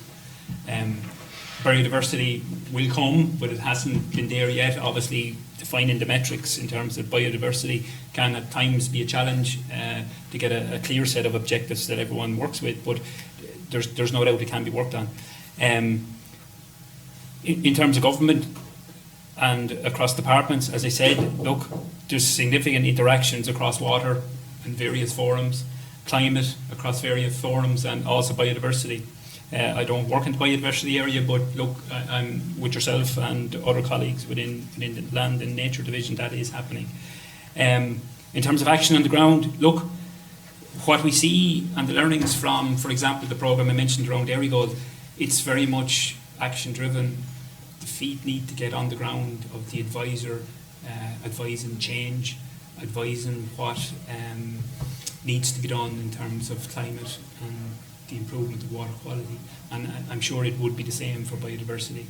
Biodiversity will come, but it hasn't been there yet. Obviously, defining the metrics in terms of biodiversity can at times be a challenge to get a clear set of objectives that everyone works with, but there's no doubt it can be worked on. In terms of government and across departments, as I said, look, there's significant interactions across water in various forums, climate across various forums, and also biodiversity. I don't work in the biodiversity area, but look, I'm with yourself and other colleagues within the Land and Nature Division, that is happening. In terms of action on the ground, look, what we see and the learnings from, for example, the programme I mentioned around dairy gold, it's very much action driven. The feet need to get on the ground of the advisor, advising change, advising what needs to be done in terms of climate and the improvement of water quality. And I'm sure it would be the same for biodiversity.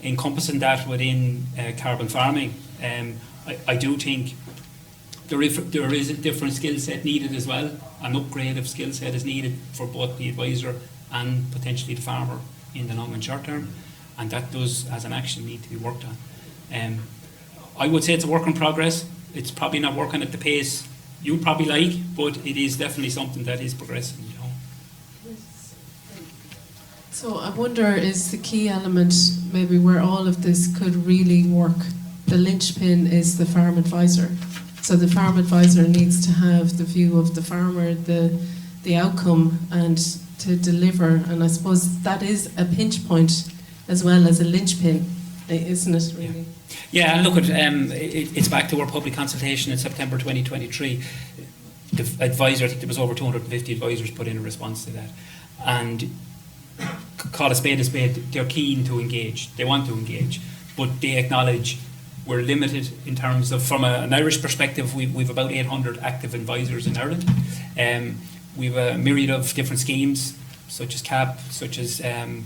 Encompassing that within carbon farming, I do think there is a different skill set needed as well. An upgrade of skill set is needed for both the advisor and potentially the farmer in the long and short term, and that does, as an action, need to be worked on. I would say it's a work in progress. It's probably not working at the pace you'd probably like, but it is definitely something that is progressing. You know. So I wonder, is the key element maybe where all of this could really work? The linchpin is the farm advisor. So the farm advisor needs to have the view of the farmer, the outcome, and to deliver. And I suppose that is a pinch point as well as a linchpin, isn't it, really? Yeah, and look, it's back to our public consultation in September 2023. The advisor, I think there was over 250 advisors put in a response to that. And call a spade, they're keen to engage. They want to engage. But they acknowledge we're limited in terms of, from an Irish perspective, we've about 800 active advisors in Ireland. We've a myriad of different schemes, such as CAP, such as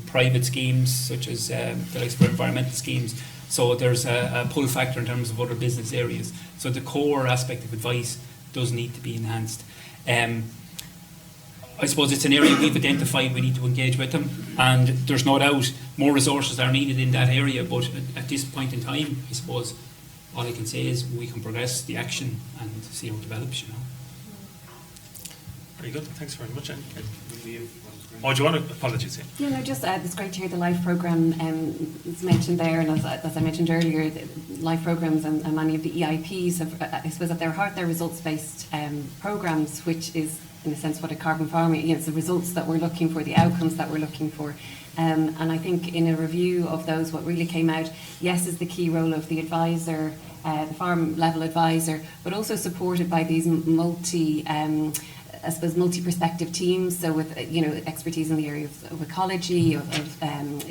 private schemes, such as the likes of environmental schemes. So there's a pull factor in terms of other business areas. So the core aspect of advice does need to be enhanced. I suppose it's an area we've identified we need to engage with them, and there's no doubt more resources are needed in that area, but at this point in time, I suppose all I can say is we can progress the action and see how it develops, you know. Very good, thanks very much. Oh, do you want to? Apologies. Yeah, no, just it's great to hear the LIFE programme is mentioned there, and as I mentioned earlier, the LIFE programmes and many of the EIPs have, I suppose, at their heart, they're results-based programmes, which is, in a sense, what a carbon farming, it's the results that we're looking for, the outcomes that we're looking for. And I think in a review of those, what really came out, yes, is the key role of the advisor, the farm level advisor, but also supported by these multi-perspective teams, so with expertise in the area of ecology, of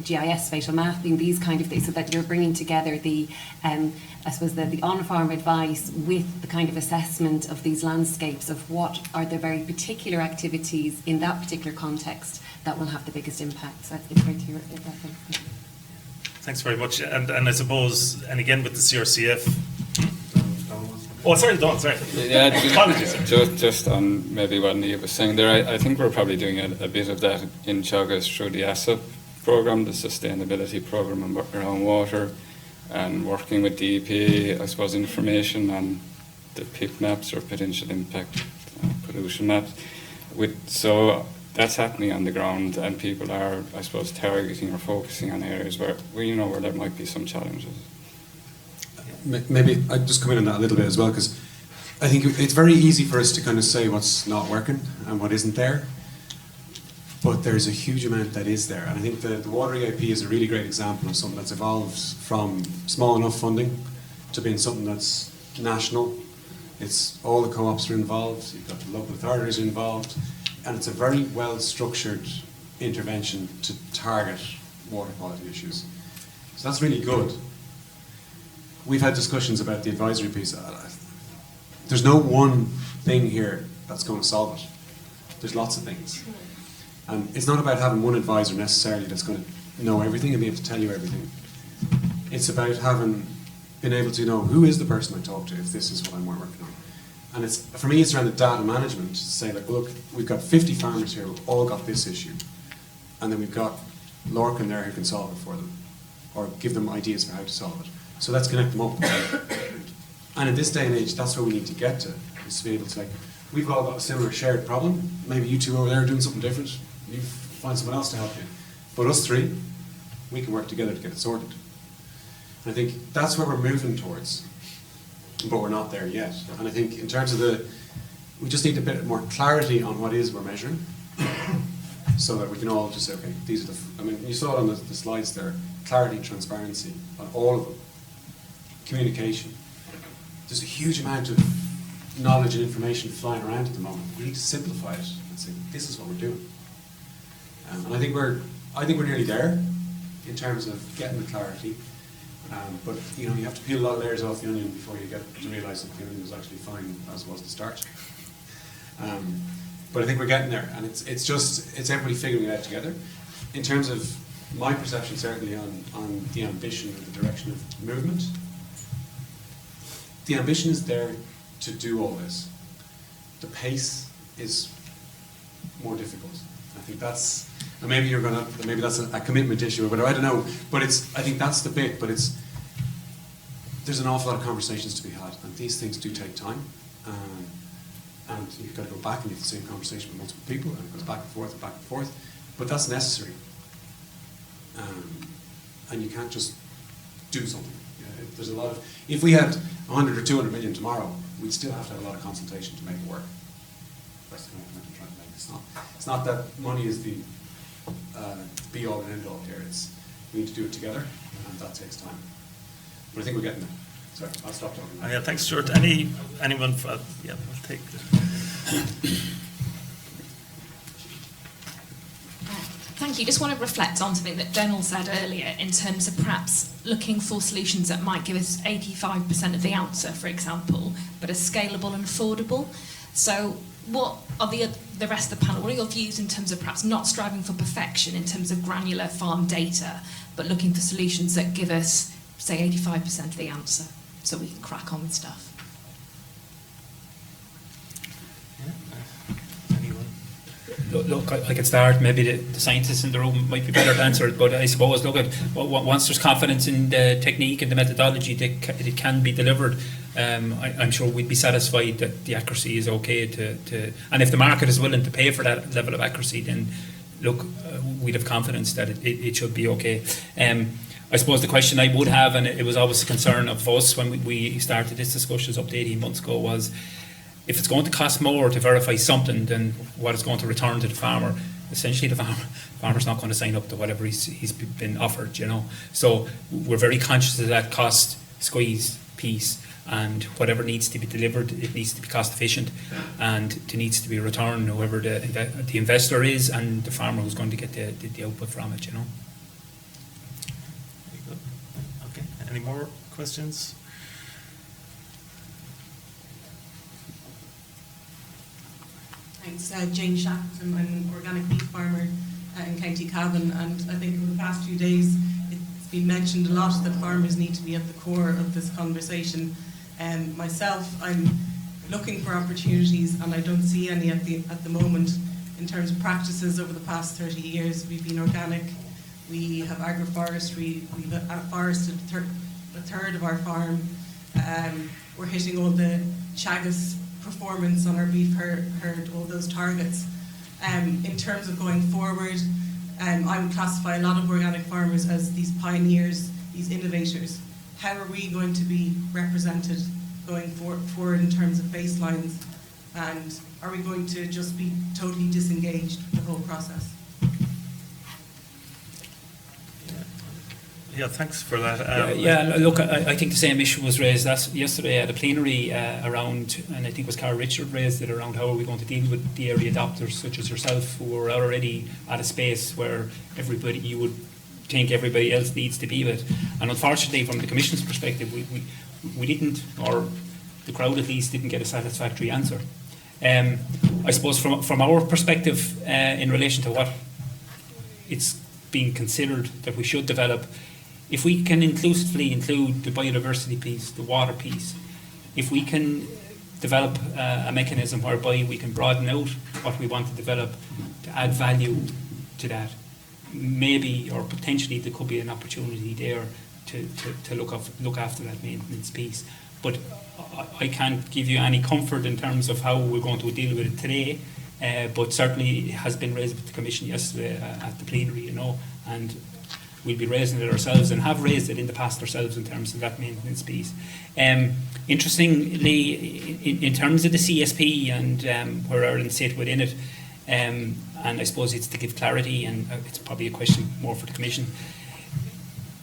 GIS, spatial mapping, these kind of things, so that you're bringing together the the on-farm advice with the kind of assessment of these landscapes of what are the very particular activities in that particular context that will have the biggest impact. So it's great to hear that. Thanks very much. And I suppose, and again with the CRCF. Oh, sorry, Don, sorry. Yeah, apologies. Just on maybe what Nia was saying there, I think we're probably doing a bit of that in Teagasc through the ASAP programme, the sustainability programme around water, and working with DEP, I suppose, information on the PIP maps or potential impact pollution maps. So that's happening on the ground, and people are, I suppose, targeting or focusing on areas where where there might be some challenges. Maybe I'd just come in on that a little bit as well, because I think it's very easy for us to kind of say what's not working and what isn't there, but there's a huge amount that is there. And I think the Water EIP is a really great example of something that's evolved from small enough funding to being something that's national. It's all the co-ops are involved, you've got the local authorities involved, and it's a very well structured intervention to target water quality issues. So that's really good. We've had discussions about the advisory piece. There's no one thing here that's going to solve it. There's lots of things. And it's not about having one advisor necessarily that's going to know everything and be able to tell you everything. It's about being able to know who is the person I talk to if this is what I'm working on. And for me, it's around the data management to say, like, look, we've got 50 farmers here who all got this issue. And then we've got Lorcan there who can solve it for them, or give them ideas for how to solve it. So let's connect them up. And in this day and age, that's where we need to get to, is to be able to, like, we've all got a similar shared problem. Maybe you two over there are doing something different. You find someone else to help you. But us three, we can work together to get it sorted. And I think that's where we're moving towards, but we're not there yet. And I think in terms of we just need a bit more clarity on what is we're measuring, so that we can all just say, okay, these are you saw it on the slides there, clarity, transparency on all of them. Communication. There's a huge amount of knowledge and information flying around at the moment. We need to simplify it and say, this is what we're doing. And I think we're nearly there in terms of getting the clarity. But you have to peel a lot of layers off the onion before you get to realise that the onion was actually fine as was to start. But I think we're getting there, and it's everybody figuring it out together. In terms of my perception, certainly on the ambition and the direction of movement, the ambition is there to do all this. The pace is more difficult. I think that's, and maybe that's a commitment issue or whatever, I don't know. But I think that's the bit. But there's an awful lot of conversations to be had, and these things do take time. And you've got to go back and you have the same conversation with multiple people, and it goes back and forth and back and forth. But that's necessary. And you can't just do something. There's a lot of, if we had 100 or 200 million tomorrow, we'd still have to have a lot of consultation to make it work. That's the kind of point I'm trying to make. It's not that money is the be all and end all here. We need to do it together, and that takes time. But I think we're getting there. Sorry, I'll stop talking. Yeah, thanks, Stewart. Anyone? Yeah, we'll take this. Thank you. Just want to reflect on something that Donald said earlier in terms of perhaps looking for solutions that might give us 85% of the answer, for example, but are scalable and affordable. So what are the rest of the panel, what are your views in terms of perhaps not striving for perfection in terms of granular farm data, but looking for solutions that give us, say, 85% of the answer so we can crack on with stuff? Look, I could start. Maybe the scientists in the room might be better to answer it, but I suppose, look, once there's confidence in the technique and the methodology that it can be delivered, I'm sure we'd be satisfied that the accuracy is okay to and if the market is willing to pay for that level of accuracy, then look, we'd have confidence that it should be okay. I suppose the question I would have, and it was always a concern of us when we started this discussion up to 18 months ago, was if it's going to cost more to verify something than what it's going to return to the farmer, essentially the farmer's not going to sign up to whatever he's been offered, So we're very conscious of that cost squeeze piece, and whatever needs to be delivered, it needs to be cost efficient, and it needs to be returned, whoever the investor is and the farmer who's going to get the output from it, Very good. Okay. Any more questions? Thanks. Jane Shackleton. I'm an organic beef farmer in County Cavan, and I think over the past few days it's been mentioned a lot that farmers need to be at the core of this conversation. Myself, I'm looking for opportunities, and I don't see any at the moment in terms of practices over the past 30 years. We've been organic, we have agroforestry, we've forested a third of our farm. We're hitting all the Teagasc performance on our beef herd, all those targets. In terms of going forward, I would classify a lot of organic farmers as these pioneers, these innovators. How are we going to be represented going forward in terms of baselines, and are we going to just be totally disengaged with the whole process? Yeah, thanks for that. Look, I think the same issue was raised yesterday at a plenary around, and I think it was Carl Richard raised it around how are we going to deal with the early adopters such as yourself, who are already at a space where you would think everybody else needs to be with. And unfortunately, from the Commission's perspective, we didn't, or the crowd at least didn't get a satisfactory answer. I suppose from our perspective, in relation to what it's being considered that we should develop, if we can inclusively include the biodiversity piece, the water piece, if we can develop a mechanism whereby we can broaden out what we want to develop to add value to that, maybe or potentially there could be an opportunity there to look after that maintenance piece. But I can't give you any comfort in terms of how we're going to deal with it today, but certainly it has been raised with the Commission yesterday at the plenary, and we'll be raising it ourselves and have raised it in the past ourselves in terms of that maintenance piece. Interestingly, in terms of the CSP and where Ireland sit within it, and I suppose it's to give clarity, and it's probably a question more for the Commission,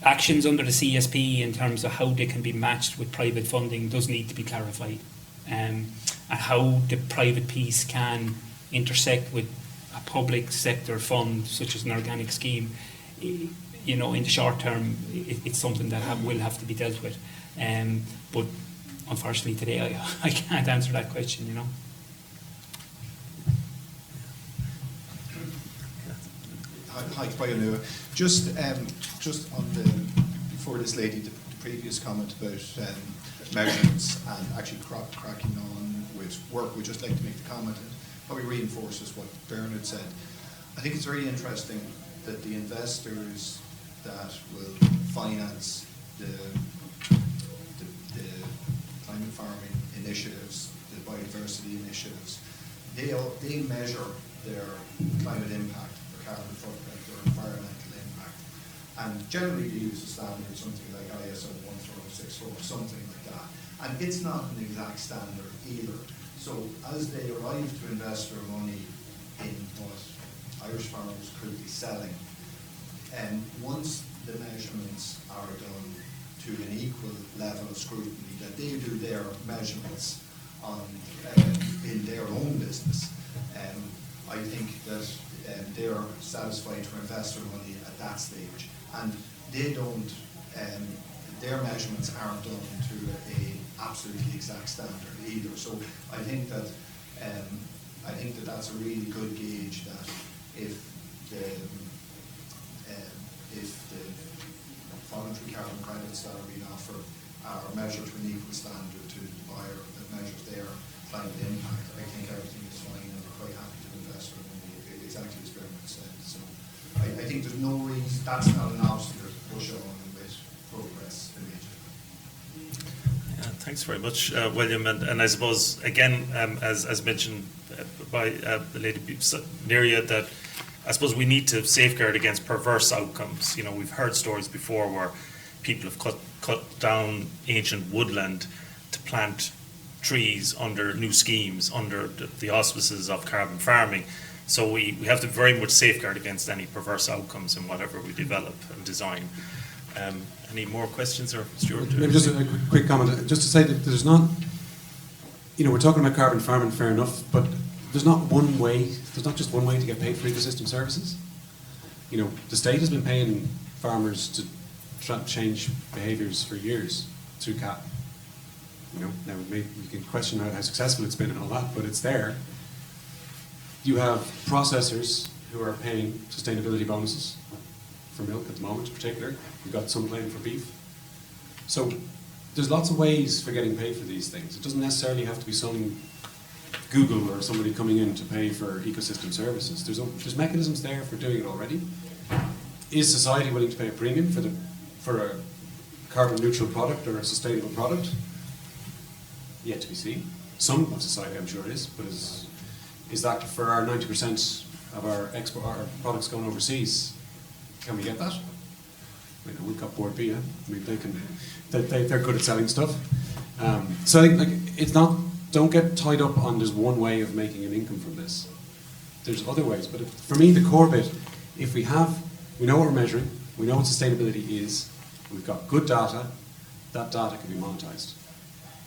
actions under the CSP in terms of how they can be matched with private funding does need to be clarified. and how the private piece can intersect with a public sector fund such as an organic scheme. You know, in the short term, it's something that will have to be dealt with. But unfortunately today I can't answer that question, you know. Hi, Brian. Just on before this lady, the previous comment about measurements and actually cracking on with work, we'd just like to make the comment and probably reinforces what Bernard said. I think it's very interesting that the investors that will finance the climate farming initiatives, the biodiversity initiatives, they measure their climate impact, their carbon footprint, their environmental impact, and generally they use a standard, something like ISO 14064, something like that. And it's not an exact standard either. So as they arrive to invest their money in what Irish farmers could be selling, and once the measurements are done to an equal level of scrutiny, that they do their measurements on in their own business, I think that they're satisfied to invest their money at that stage, and they don't. Their measurements aren't done to a absolutely exact standard either. So I think that that's a really good gauge that if the voluntary carbon credits that are being offered are measured to an equal standard to the buyer that measures their climate impact, I think everything is fine and we're quite happy to invest in it, exactly as Bernard said. So I think there's no reason, that's not an obstacle to push on with progress immediately. Yeah, thanks very much, William. And I suppose, again, as mentioned by the lady near you, that I suppose we need to safeguard against perverse outcomes. You know, we've heard stories before where people have cut down ancient woodland to plant trees under new schemes, under the auspices of carbon farming. So we have to very much safeguard against any perverse outcomes in whatever we develop and design. Any more questions, or Stewart? Maybe just a quick comment, just to say that there's not, you know, we're talking about carbon farming, fair enough, but there's not just one way to get paid for ecosystem services. You know, the state has been paying farmers to try to change behaviours for years through CAP. You know, now maybe you can question how successful it's been and all that, but it's there. You have processors who are paying sustainability bonuses for milk at the moment in particular. We've got some paying for beef. So there's lots of ways for getting paid for these things. It doesn't necessarily have to be some Google or somebody coming in to pay for ecosystem services. There's mechanisms there for doing it already. Is society willing to pay a premium for a carbon neutral product or a sustainable product? Yet to be seen. Some of society, I'm sure, is, but is that for our 90% of our products going overseas? Can we get that? You know, we've got Board B. I mean, they're good at selling stuff. So I think it's not. Don't get tied up on there's one way of making an income from this. There's other ways, but for me, the core bit, if we know what we're measuring, we know what sustainability is, we've got good data, that data can be monetized.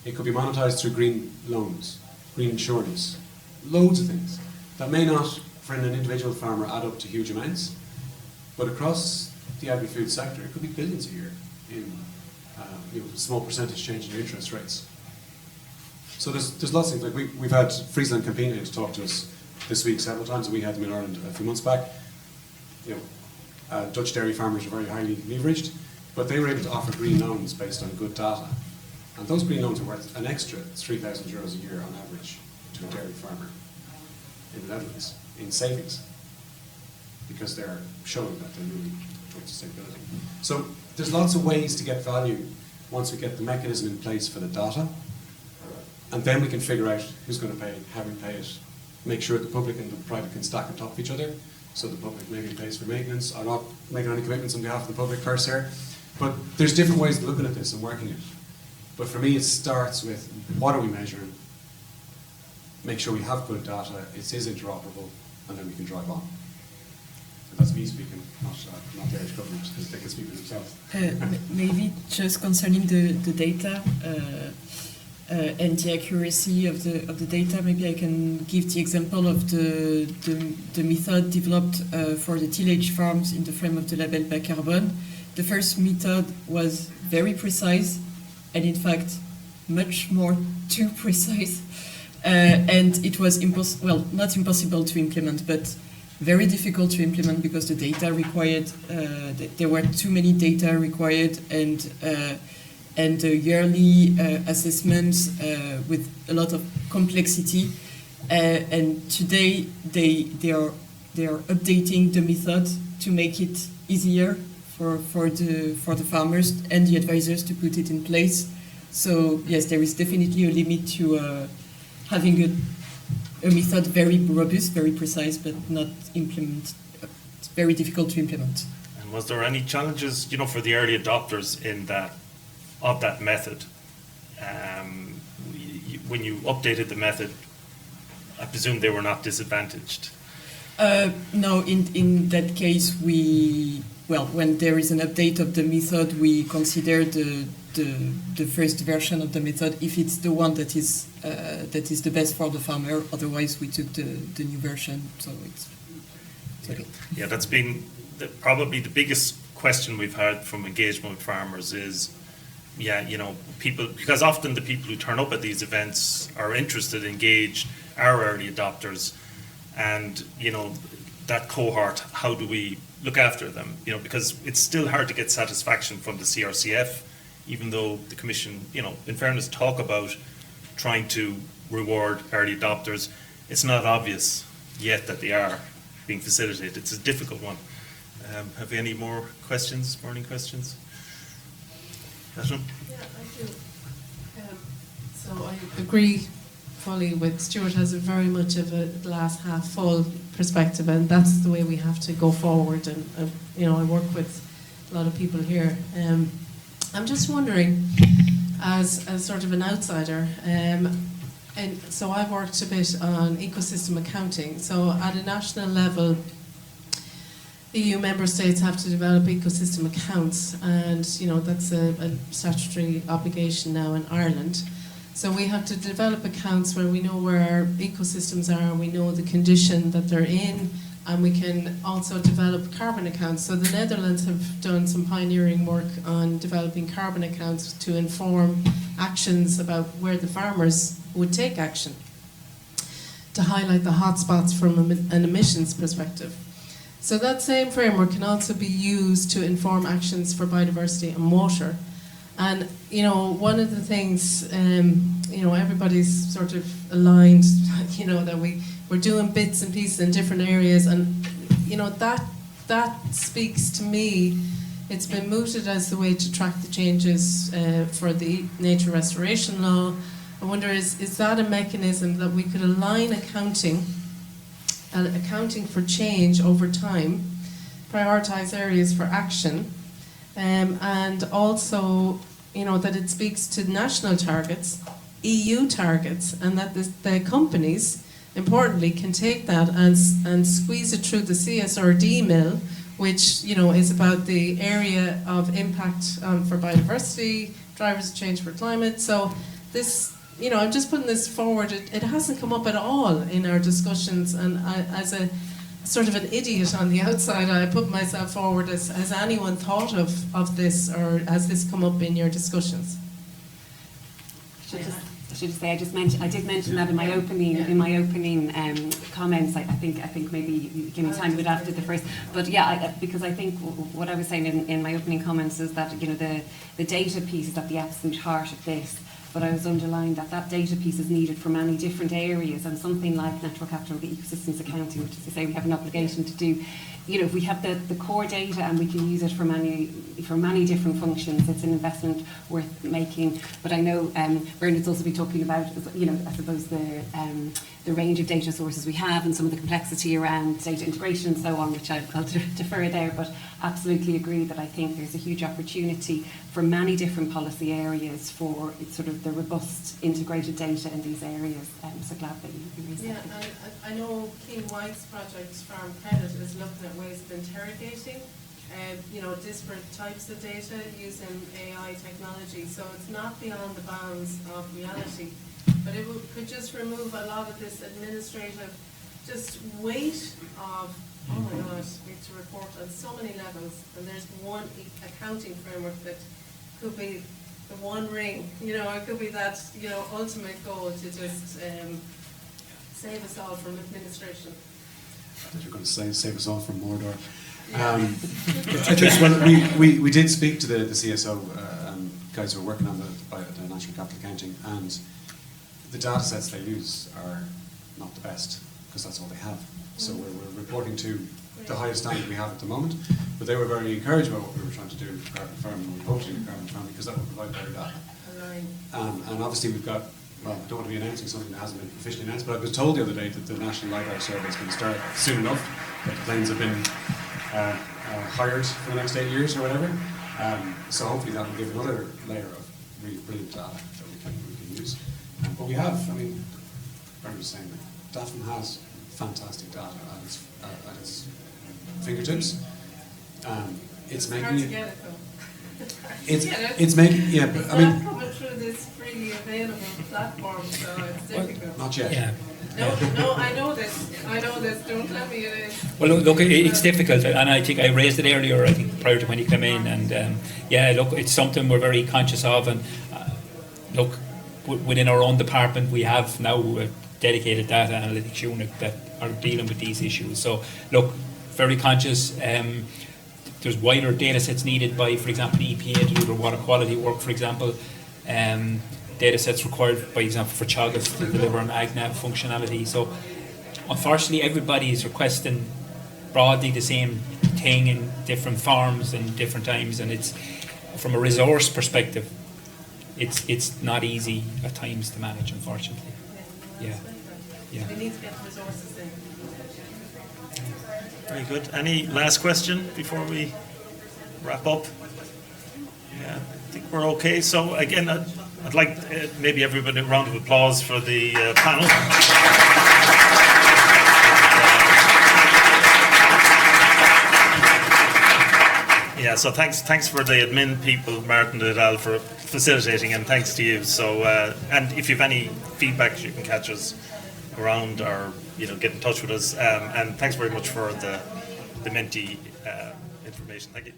It could be monetized through green loans, green insurance, loads of things. That may not, for an individual farmer, add up to huge amounts, but across the agri-food sector, it could be billions a year in small percentage change in interest rates. So there's lots of things. Like we've had Friesland Campina to talk to us this week several times, and we had them in Ireland a few months back. You know, Dutch dairy farmers are very highly leveraged, but they were able to offer green loans based on good data. And those green loans are worth an extra €3,000 a year on average to a dairy farmer in the Netherlands in savings, because they're showing that they're moving towards sustainability. So there's lots of ways to get value once we get the mechanism in place for the data. And then we can figure out who's going to pay, how we pay it, make sure the public and the private can stack on top of each other, so the public maybe pays for maintenance. I'm not making any commitments on behalf of the public first here, but there's different ways of looking at this and working it. But for me, it starts with what are we measuring, make sure we have good data, it is interoperable, and then we can drive on. So that's me speaking, not the Irish government, because they can speak for themselves. Maybe just concerning the data, and the accuracy of the data. Maybe I can give the example of the method developed for the tillage farms in the frame of the label Bas Carbone. The first method was very precise, and in fact, much more too precise. And it was not impossible to implement, but very difficult to implement because the data required, there were too many data required, and the yearly assessments with a lot of complexity. And today they are updating the method to make it easier for the farmers and the advisors to put it in place. So yes, there is definitely a limit to having a method very robust, very precise, but not implement. It's very difficult to implement. And was there any challenges, for the early adopters of that method? When you updated the method, I presume they were not disadvantaged. No, in that case, when there is an update of the method, we consider the first version of the method if it's the one that is the best for the farmer. Otherwise, we took the new version. So it's okay. Yeah, that's been probably the biggest question we've had from engagement with farmers is, people, because often the people who turn up at these events are interested, engaged, are early adopters, and that cohort, how do we look after them? Because it's still hard to get satisfaction from the CRCF, even though the Commission, in fairness, talk about trying to reward early adopters. It's not obvious yet that they are being facilitated. It's a difficult one. Have you any more questions, burning questions? Catherine? Yeah, I do. So I agree fully with Stewart. Has a very much of a glass half full perspective, and that's the way we have to go forward. And I work with a lot of people here. I'm just wondering, as sort of an outsider, and so I've worked a bit on ecosystem accounting. So at a national level, EU member states have to develop ecosystem accounts, and that's a statutory obligation now in Ireland. So we have to develop accounts where we know where our ecosystems are, we know the condition that they're in, and we can also develop carbon accounts. So the Netherlands have done some pioneering work on developing carbon accounts to inform actions about where the farmers would take action, to highlight the hotspots from an emissions perspective. So that same framework can also be used to inform actions for biodiversity and water. And one of the things, everybody's sort of aligned, that we're doing bits and pieces in different areas, and that speaks to me. It's been mooted as the way to track the changes for the nature restoration law. I wonder, is that a mechanism that we could align accounting for change over time, prioritise areas for action, and also that it speaks to national targets, EU targets, and that the companies, importantly, can take that and squeeze it through the CSRD mill, which is about the area of impact for biodiversity, drivers of change for climate. So this, I'm just putting this forward. It hasn't come up at all in our discussions, and as a sort of an idiot on the outside, I put myself forward. Has anyone thought of this, or has this come up in your discussions? I should say I did mention that in my opening comments. I think maybe you give me time to do it after the first. But yeah, because I think what I was saying in my opening comments is that the data piece is at the absolute heart of this. But I was underlining that data piece is needed for many different areas, and something like natural capital, the ecosystems accounting, which, as I say, we have an obligation to do. If we have the core data and we can use it for many different functions, it's an investment worth making. But I know Bernard's also been talking about, I suppose the range of data sources we have and some of the complexity around data integration and so on, which I'll defer there. But absolutely agree that I think there's a huge opportunity for many different policy areas for sort of the robust integrated data in these areas. So glad that you raised that. Yeah, and I know Keen White's project, Farm Credit, is looking at ways of interrogating disparate types of data using AI technology. So it's not beyond the bounds of reality. But it could just remove a lot of this administrative just weight of, oh my gosh, we have to report on so many levels, and there's one accounting framework that could be the one ring, it could be that, ultimate goal to just save us all from administration. I thought you were going to say save us all from Mordor. Just when we did speak to the CSO guys who are working on the National Capital Accounting, and the data sets they use are not the best because that's all they have. So we're reporting to the highest standard we have at the moment, but they were very encouraged by what we were trying to do with Carbon Farm, and we hope to do with Carbon Farm because that will provide better data. And obviously we've got, well, I don't want to be announcing something that hasn't been officially announced, but I was told the other day that the National LiDAR survey is going to start soon enough, that the planes have been hired for the next 8 years or whatever. So hopefully that will give another layer of really brilliant data that we can use. But we have, Bernard was saying that DAFM has fantastic data at its fingertips. It's making hard it. To get it though. It's making, yeah, but it's not coming through this freely available platform, so it's difficult. Not yet. Yeah. No, I know this. Don't tell me it is. Well, look, it's difficult, and I think I raised it earlier, I think, prior to when you came in, and it's something we're very conscious of, and within our own department, we have now a dedicated data analytics unit that are dealing with these issues. So, look, very conscious. There's wider data sets needed by, for example, EPA to do their water quality work, for example. Data sets required, by example, for Teagasc to deliver on AgNav functionality. So, unfortunately, everybody is requesting broadly the same thing in different forms and different times, and it's, from a resource perspective, it's not easy at times to manage, unfortunately. Yeah. We need to get the resources in. Very good. Any last question before we wrap up? Yeah, I think we're okay. So again, I'd like maybe everybody a round of applause for the panel. Yeah, so thanks for the admin people, Martin et al, for facilitating, and thanks to you. So, and if you have any feedback, you can catch us around or get in touch with us. And thanks very much for the Menti information. Thank you.